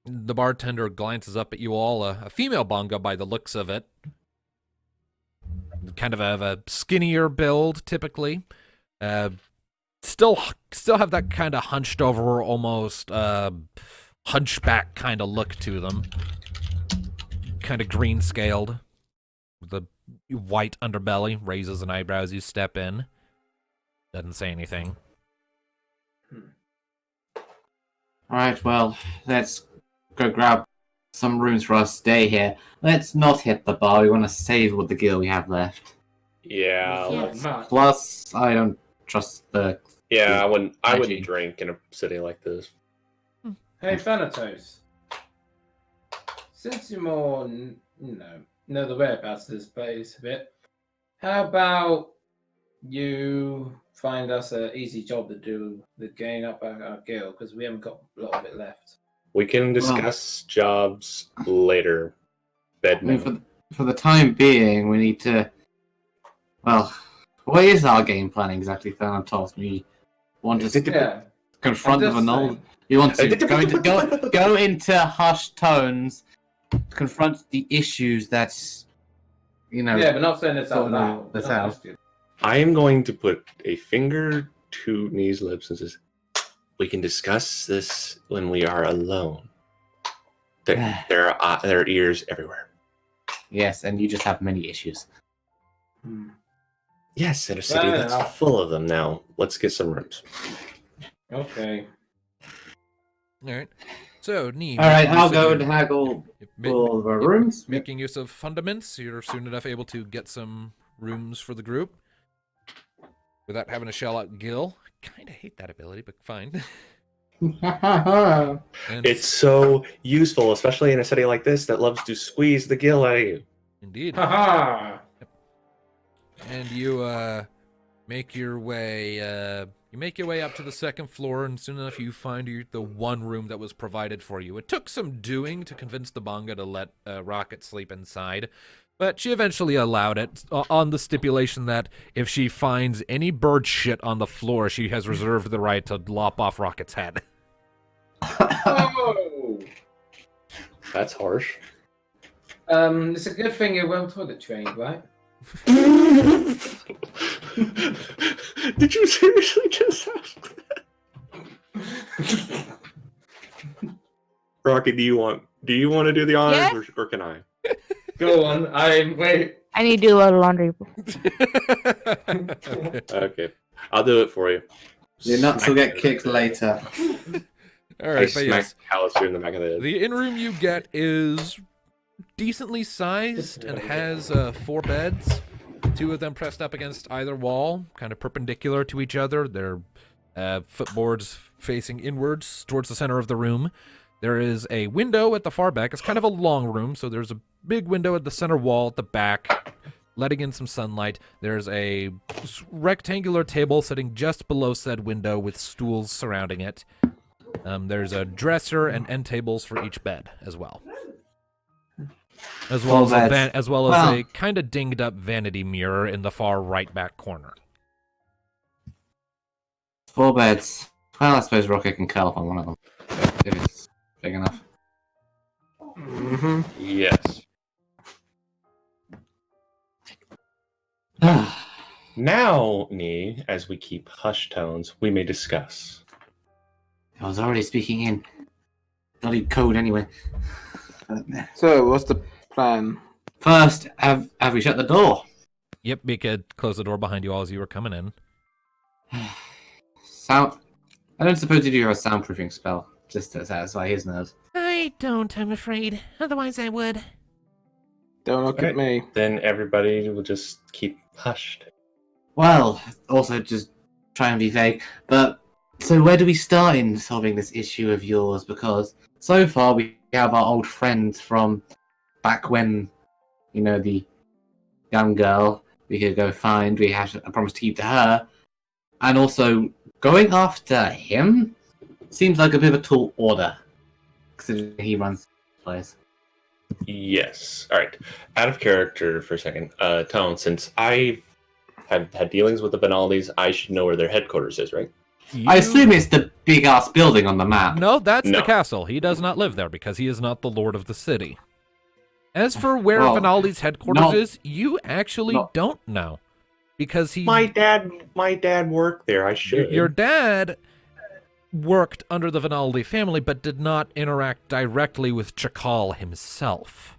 Speaker 1: The bartender glances up at you all, a female bonga by the looks of it. Kind of a skinnier build, typically. Still have that kind of hunched over, almost hunchback kind of look to them. Kind of green scaled. With a white underbelly, raises an eyebrow as you step in. Doesn't say anything.
Speaker 4: Alright, well, let's go grab some rooms for us to stay here. Let's not hit the bar. We want to save what the gear we have left.
Speaker 3: Yeah,
Speaker 6: Yes.
Speaker 4: Plus, I don't trust the...
Speaker 3: yeah. I wouldn't
Speaker 4: Actually.
Speaker 3: drink in a city like this.
Speaker 2: Hey, Thanatos. Since you more, know the whereabouts of this place a bit, how about you find us an easy job to do with getting up our guild, because we haven't got a lot of it left.
Speaker 3: We can discuss jobs later.
Speaker 4: I mean, for the time being, we need to... Well, what is our game plan exactly, Thanatos? We want to
Speaker 2: Yeah.
Speaker 4: confront
Speaker 2: I'm
Speaker 4: the
Speaker 2: just
Speaker 4: null.
Speaker 2: saying.
Speaker 4: You want to go into hushed tones, confront the issues that's,
Speaker 2: Yeah, but not saying this out
Speaker 4: Sort of
Speaker 2: loud.
Speaker 4: that's
Speaker 2: Not
Speaker 4: how-
Speaker 2: ask you.
Speaker 3: I am going to put a finger to Nee's lips and says, "We can discuss this when we are alone." There are ears everywhere.
Speaker 4: Yes, and you just have many issues.
Speaker 3: Yes, in a city
Speaker 2: Fair
Speaker 3: that's
Speaker 2: enough.
Speaker 3: full of them now. Let's get some rooms.
Speaker 2: Okay.
Speaker 1: All right. So, Nee.
Speaker 4: All right,
Speaker 1: making
Speaker 4: I'll
Speaker 1: use of
Speaker 4: go
Speaker 1: your-
Speaker 4: and haggle
Speaker 1: ma-
Speaker 4: all of our rooms.
Speaker 1: Making use of fundaments, you're soon enough able to get some rooms for the group without having to shell out Gil. I kind of hate that ability, but fine. And
Speaker 3: It's so useful, especially in a city like this that loves to squeeze the gill out of you.
Speaker 1: indeed.
Speaker 2: Haha.
Speaker 1: And you make your way up to the second floor, and soon enough you find the one room that was provided for you. It took some doing to convince the Bonga to let Rocket sleep inside, But she eventually allowed it on the stipulation that if she finds any bird shit on the floor, she has reserved the right to lop off Rocket's head.
Speaker 2: Oh!
Speaker 3: That's harsh.
Speaker 2: It's a good thing you weren't toilet trained, right?
Speaker 3: Did you seriously just ask that? Rocket, do you want to do the honors,
Speaker 5: Yes.
Speaker 3: or can I?
Speaker 2: Go on, wait.
Speaker 5: I need to do a load of laundry.
Speaker 3: Okay, I'll do it for you.
Speaker 4: Your nuts will get kicked later.
Speaker 1: All
Speaker 3: I
Speaker 1: right, but
Speaker 3: smack
Speaker 1: yes,
Speaker 3: Alistair in the back of the head.
Speaker 1: the in-room you get is decently sized and has 4 beds. 2 of them pressed up against either wall, kind of perpendicular to each other. They're footboards facing inwards towards the center of the room. There is a window at the far back. It's kind of a long room, so there's a big window at the center wall at the back, letting in some sunlight. There's a rectangular table sitting just below said window with stools surrounding it. There's a dresser and end tables for each bed as well. As well as a kind of dinged up vanity mirror in the far right back corner.
Speaker 4: 4 beds. Well, I suppose Rocket can curl up on one of them if it's big enough.
Speaker 2: Mm-hmm.
Speaker 3: Yes. Now, Nee, as we keep hushed tones, we may discuss.
Speaker 4: I was already speaking in bloody code anyway.
Speaker 2: So, what's the plan?
Speaker 4: First, have we shut the door?
Speaker 1: Yep, we could close the door behind you all as you were coming in.
Speaker 4: Sound. I don't suppose you do have a soundproofing spell just to satisfy his nerves.
Speaker 6: I don't, I'm afraid. Otherwise I would.
Speaker 2: Don't look
Speaker 3: Okay.
Speaker 2: at me.
Speaker 3: Then everybody will just keep hushed.
Speaker 4: Well, also just try and be vague. But so where do we start in solving this issue of yours? Because so far we have our old friends from back when, the young girl we could go find. We had a promise to keep to her. And also, going after him seems like a bit of a tall order, considering he runs the place.
Speaker 3: Yes. All right. Out of character for a second. Tone, since I have had dealings with the Benaldis, I should know where their headquarters is, right?
Speaker 4: I assume it's the big-ass building on the map.
Speaker 1: No, that's
Speaker 3: No.
Speaker 1: the castle. He does not live there because he is not the lord of the city. As for where
Speaker 4: Well,
Speaker 1: Vinaldi's headquarters
Speaker 4: no.
Speaker 1: is, you actually
Speaker 4: No.
Speaker 1: don't know. Because he...
Speaker 3: My dad worked there. I should.
Speaker 1: Your dad worked under the Vinaldi family, but did not interact directly with Chakal himself.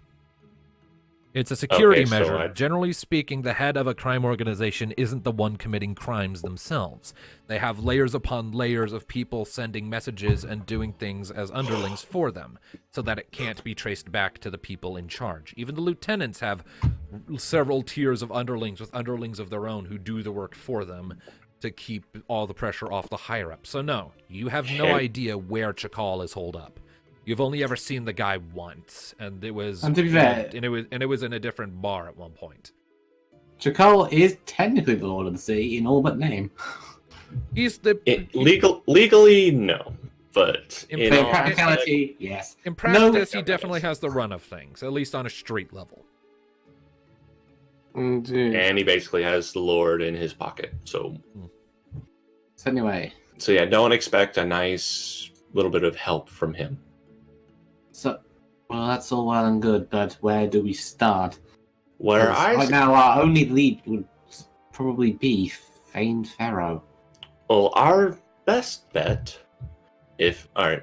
Speaker 1: It's a security
Speaker 3: Okay, so
Speaker 1: measure.
Speaker 3: I-
Speaker 1: Generally speaking, the head of a crime organization isn't the one committing crimes themselves. They have layers upon layers of people sending messages and doing things as underlings for them, so that it can't be traced back to the people in charge. Even the lieutenants have several tiers of underlings with underlings of their own who do the work for them to keep all the pressure off the higher-ups. So no, you have no
Speaker 3: Okay.
Speaker 1: idea where Chakal is holed up. You've only ever seen the guy once, and it was
Speaker 4: And to be fair-
Speaker 1: and it was in a different bar at one point.
Speaker 4: Chakal is technically the Lord of the Sea in all but name.
Speaker 1: He's the
Speaker 3: Legally, no. But
Speaker 1: In
Speaker 3: in
Speaker 4: But in
Speaker 3: all
Speaker 4: practicality, yes.
Speaker 1: in practice,
Speaker 3: No.
Speaker 1: he definitely has the run of things, at least on a street level.
Speaker 2: Indeed.
Speaker 3: and he basically has the Lord in his pocket. So
Speaker 4: So anyway,
Speaker 3: yeah, don't expect a nice little bit of help from him.
Speaker 4: well, that's all well and good, but where do we start?
Speaker 3: Where
Speaker 4: 'Cause
Speaker 3: I
Speaker 4: right now, our only lead would probably be Feigned Pharaoh.
Speaker 3: Well, our best bet,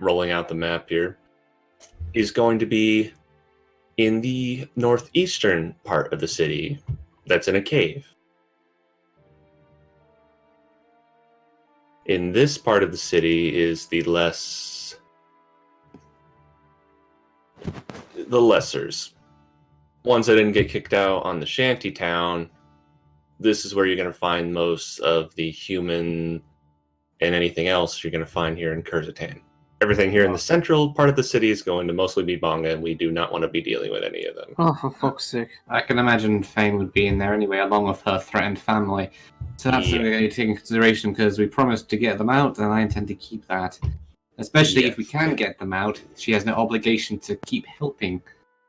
Speaker 3: rolling out the map here, is going to be in the northeastern part of the city that's in a cave. In this part of the city is the lessers. Ones that didn't get kicked out on the shanty town. This is where you're going to find most of the human and anything else you're going to find here in Kurzitan. Everything here in the central part of the city is going to mostly be Bonga, and we do not want to be dealing with any of them.
Speaker 2: Oh, for fuck's sake.
Speaker 4: I can imagine Fane would be in there anyway, along with her threatened family. So that's
Speaker 3: Yeah.
Speaker 4: something we need to take into consideration because we promised to get them out, and I intend to keep that. Especially if we
Speaker 3: Yes.
Speaker 4: can get them out, she has no obligation to keep helping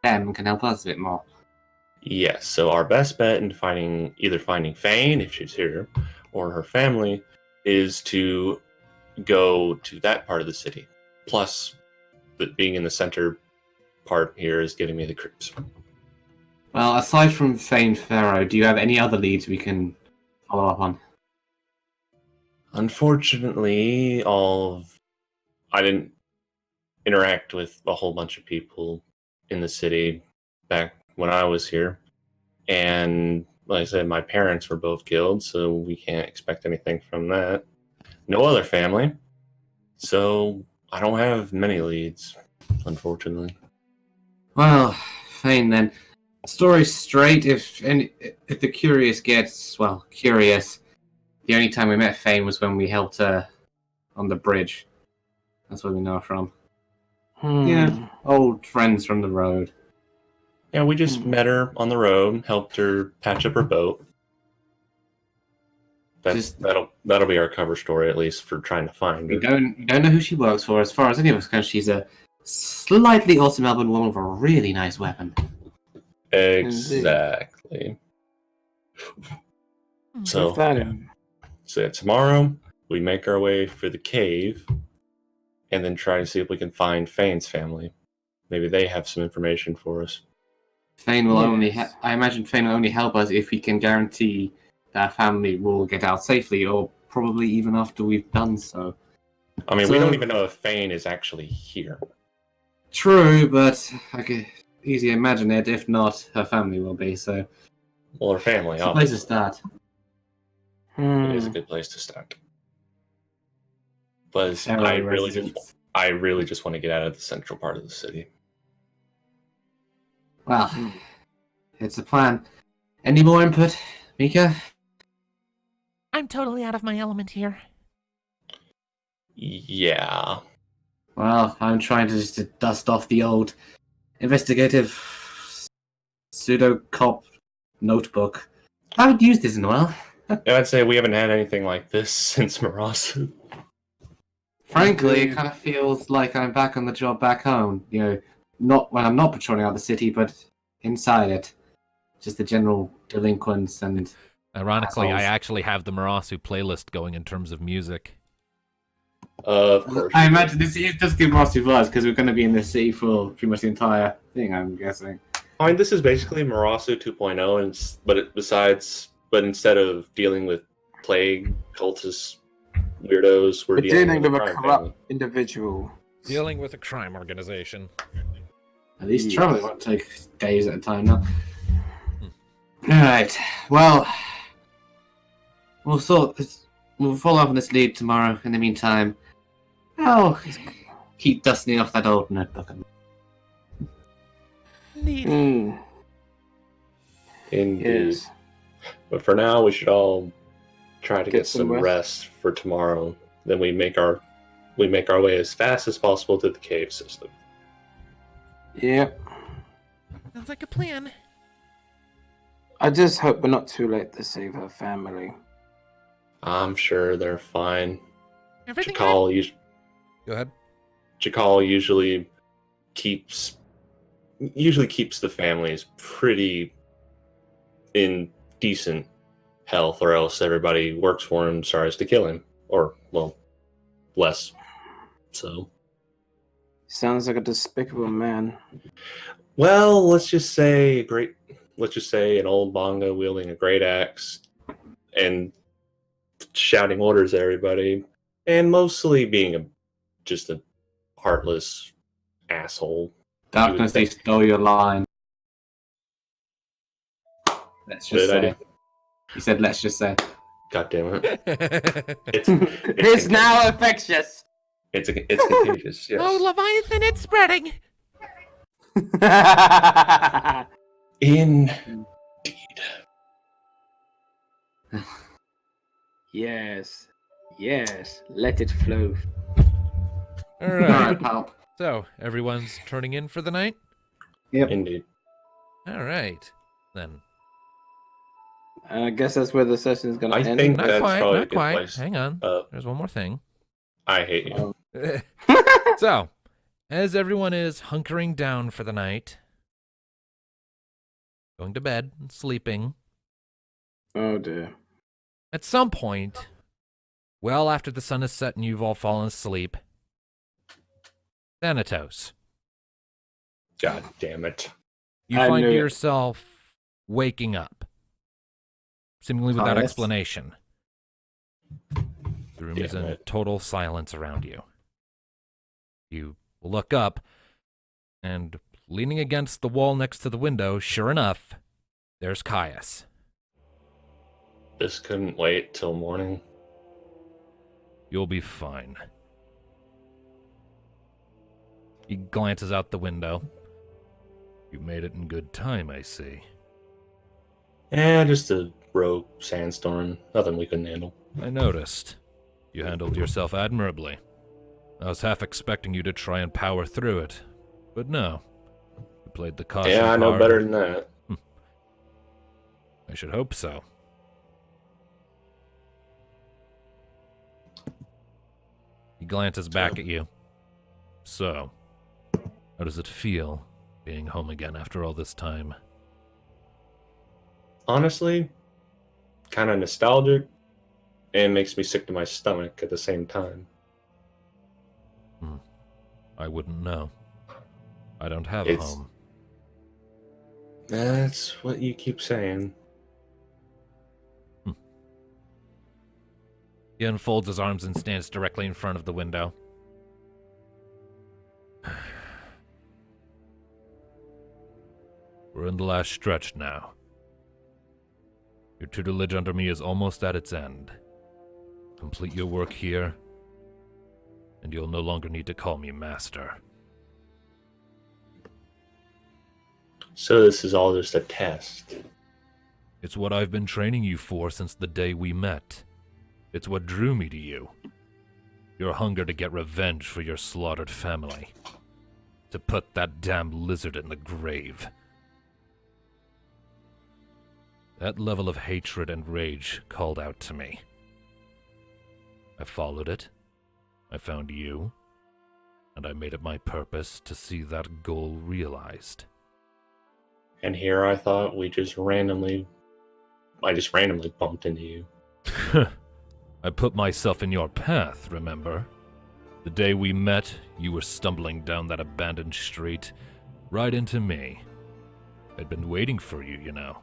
Speaker 4: them and can help us a bit more.
Speaker 3: Yes, so our best bet in either finding Fane, if she's here, or her family, is to go to that part of the city. Plus, being in the center part here is giving me the creeps.
Speaker 4: Well, aside from Fane Pharaoh, do you have any other leads we can follow up on?
Speaker 3: Unfortunately, I didn't interact with a whole bunch of people in the city back when I was here. And like I said, my parents were both killed, so we can't expect anything from that. No other family. So I don't have many leads, unfortunately.
Speaker 4: Well, Fane then. Story straight, if the curious gets, well, curious, the only time we met Fane was when we helped her on the bridge. That's where we know her from. Yeah, old friends from the road.
Speaker 3: Yeah, we just met her on the road, helped her patch up her boat. That'll be our cover story, at least, for trying to find her.
Speaker 4: We don't know who she works for. As far as any of us know, she's a slightly awesome elven woman with a really nice weapon.
Speaker 3: Exactly. So tomorrow we make our way for the cave, and then try to see if we can find Fane's family. Maybe they have some information for us.
Speaker 4: Fane will I imagine Fane will only help us if we can guarantee that our family will get out safely, or probably even after we've done so.
Speaker 3: I mean, we don't even know if Fane is actually here.
Speaker 4: True, but I could easily imagine it. If not, her family will be, so...
Speaker 3: Well, her family,
Speaker 4: it's a place to start.
Speaker 3: It is a good place to start. But I really just want to get out of the central part of the city.
Speaker 4: Well, it's a plan. Any more input, Mika?
Speaker 6: I'm totally out of my element here.
Speaker 3: Yeah.
Speaker 4: Well, I'm trying to just dust off the old investigative pseudo-cop notebook. I haven't used this in a while.
Speaker 3: I'd say we haven't had anything like this since Marasu.
Speaker 4: Frankly, it kind of feels like I'm back on the job back home. You know, not when I'm not patrolling out the city, but inside it. Just the general delinquents and...
Speaker 1: Ironically,
Speaker 4: assholes.
Speaker 1: I actually have the Marasu playlist going in terms of music.
Speaker 3: Of course.
Speaker 4: I imagine this is just give Rossi vibes because we're going to be in the city for pretty much the entire thing, I'm guessing.
Speaker 3: I mean, this is basically Marasu 2.0, but instead of dealing with plague, cultists, weirdos, we're dealing with a corrupt family.
Speaker 7: Individual.
Speaker 1: Dealing with a crime organization.
Speaker 4: At least traveling won't take days at a time now. Alright, well, we'll follow up on this lead tomorrow. In the meantime, I'll keep dusting off that old notebook.
Speaker 6: Indeed.
Speaker 3: Indeed.
Speaker 7: Yes.
Speaker 3: But for now, we should all try to get some rest for tomorrow. Then we make our way as fast as possible to the cave system.
Speaker 7: Yep.
Speaker 6: Sounds like a plan.
Speaker 7: I just hope we're not too late to save her family.
Speaker 3: I'm sure they're fine.
Speaker 6: Everything
Speaker 3: Go
Speaker 1: ahead.
Speaker 3: Chakal usually keeps the families pretty in decent health, or else everybody works for him tries to kill him, or well, less. So
Speaker 7: Sounds like a despicable man.
Speaker 3: well, let's just say an old bongo wielding a great axe and shouting orders at everybody, and mostly being just a heartless asshole.
Speaker 4: Darkness, they stole your line. Let's just say. You said, let's just say.
Speaker 3: God damn it.
Speaker 7: It's now infectious!
Speaker 3: It's contagious, yes.
Speaker 6: Oh, Leviathan, it's spreading!
Speaker 3: Indeed.
Speaker 7: Yes. Yes. Let it flow.
Speaker 1: All right.
Speaker 4: Alright, pal.
Speaker 1: So, everyone's turning in for the night?
Speaker 4: Yep.
Speaker 3: Indeed.
Speaker 1: All right. Then.
Speaker 7: I guess that's where the session is going to
Speaker 3: I
Speaker 7: end.
Speaker 3: think
Speaker 1: Not
Speaker 3: that's
Speaker 1: quite,
Speaker 3: probably a
Speaker 1: not
Speaker 3: good
Speaker 1: quite.
Speaker 3: place.
Speaker 1: Hang on. There's one more thing.
Speaker 3: I hate you.
Speaker 1: So, as everyone is hunkering down for the night, going to bed and sleeping.
Speaker 7: Oh dear.
Speaker 1: At some point, well after the sun has set and you've all fallen asleep, Thanatos,
Speaker 3: God damn it.
Speaker 1: you
Speaker 7: I
Speaker 1: find
Speaker 7: knew it.
Speaker 1: yourself waking up, seemingly without
Speaker 4: Yes.
Speaker 1: explanation. The room is
Speaker 3: Damn
Speaker 1: in
Speaker 3: it.
Speaker 1: total silence around you. You look up, and leaning against the wall next to the window, sure enough, there's Caius.
Speaker 3: This couldn't wait till morning.
Speaker 1: You'll be fine. He glances out the window. You made it in good time, I see.
Speaker 3: Just a rogue sandstorm. Nothing we couldn't handle.
Speaker 1: I noticed. You handled yourself admirably. I was half expecting you to try and power through it, but no. You played the caution
Speaker 3: Yeah, I know
Speaker 1: card.
Speaker 3: better than that.
Speaker 1: I should hope so. He glances back at you. So, how does it feel, being home again after all this time?
Speaker 3: Honestly, kind of nostalgic, and makes me sick to my stomach at the same time.
Speaker 1: I wouldn't know. I don't have
Speaker 3: It's-
Speaker 1: a home.
Speaker 3: That's what you keep saying.
Speaker 1: He unfolds his arms and stands directly in front of the window. We're in the last stretch now. Your tutelage under me is almost at its end. Complete your work here, and you'll no longer need to call me master.
Speaker 3: So this is all just a test.
Speaker 1: It's what I've been training you for since the day we met. It's what drew me to you. Your hunger to get revenge for your slaughtered family. To put that damned lizard in the grave. That level of hatred and rage called out to me. I followed it. I found you. And I made it my purpose to see that goal realized.
Speaker 3: And here I thought I just randomly bumped into you.
Speaker 1: I put myself in your path, remember? The day we met, you were stumbling down that abandoned street, right into me. I'd been waiting for you, you know.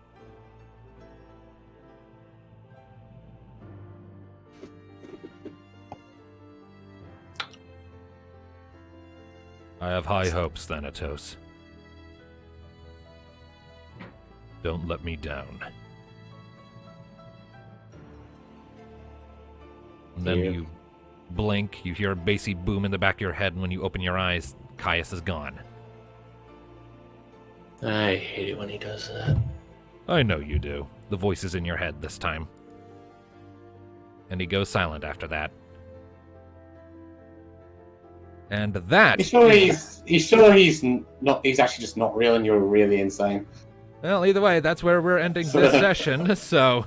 Speaker 1: I have high hopes, Thanatos. Don't let me down. And then
Speaker 3: Yeah.
Speaker 1: you blink, you hear a bassy boom in the back of your head, and when you open your eyes, Caius is gone.
Speaker 3: I hate it when he does that.
Speaker 1: I know you do. The voice is in your head this time. And he goes silent after that. And that...
Speaker 4: You sure he's not? He's actually just not real, and you're really insane.
Speaker 1: Well, either way, that's where we're ending this session, so...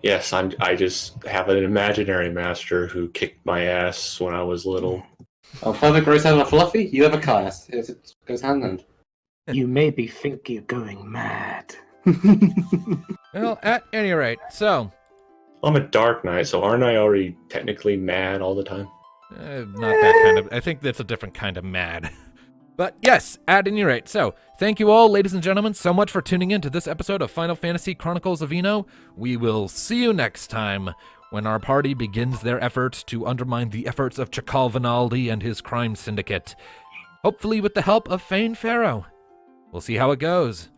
Speaker 3: Yes, I just have an imaginary master who kicked my ass when I was little.
Speaker 4: Oh, perfect grows hand on a fluffy. You have a Caius. It goes hand in hand.
Speaker 7: You maybe think you're going mad.
Speaker 1: Well, at any rate, so...
Speaker 3: I'm a Dark Knight, so aren't I already technically mad all the time?
Speaker 1: Not that kind of... I think that's a different kind of mad. But yes, at any rate, so thank you all, ladies and gentlemen, so much for tuning in to this episode of Final Fantasy Chronicles of Eno. We will see you next time when our party begins their efforts to undermine the efforts of Chakal Vinaldi and his crime syndicate. Hopefully with the help of Fane Pharaoh. We'll see how it goes.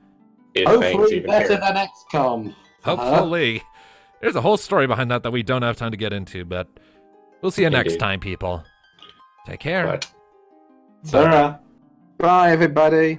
Speaker 3: If Fane's
Speaker 4: Hopefully
Speaker 3: even
Speaker 4: better
Speaker 3: here.
Speaker 4: than XCOM.
Speaker 1: Hopefully. There's a whole story behind that we don't have time to get into, but we'll see you next
Speaker 3: Indeed.
Speaker 1: time, people. Take care.
Speaker 3: But
Speaker 4: Sarah.
Speaker 7: Bye, everybody.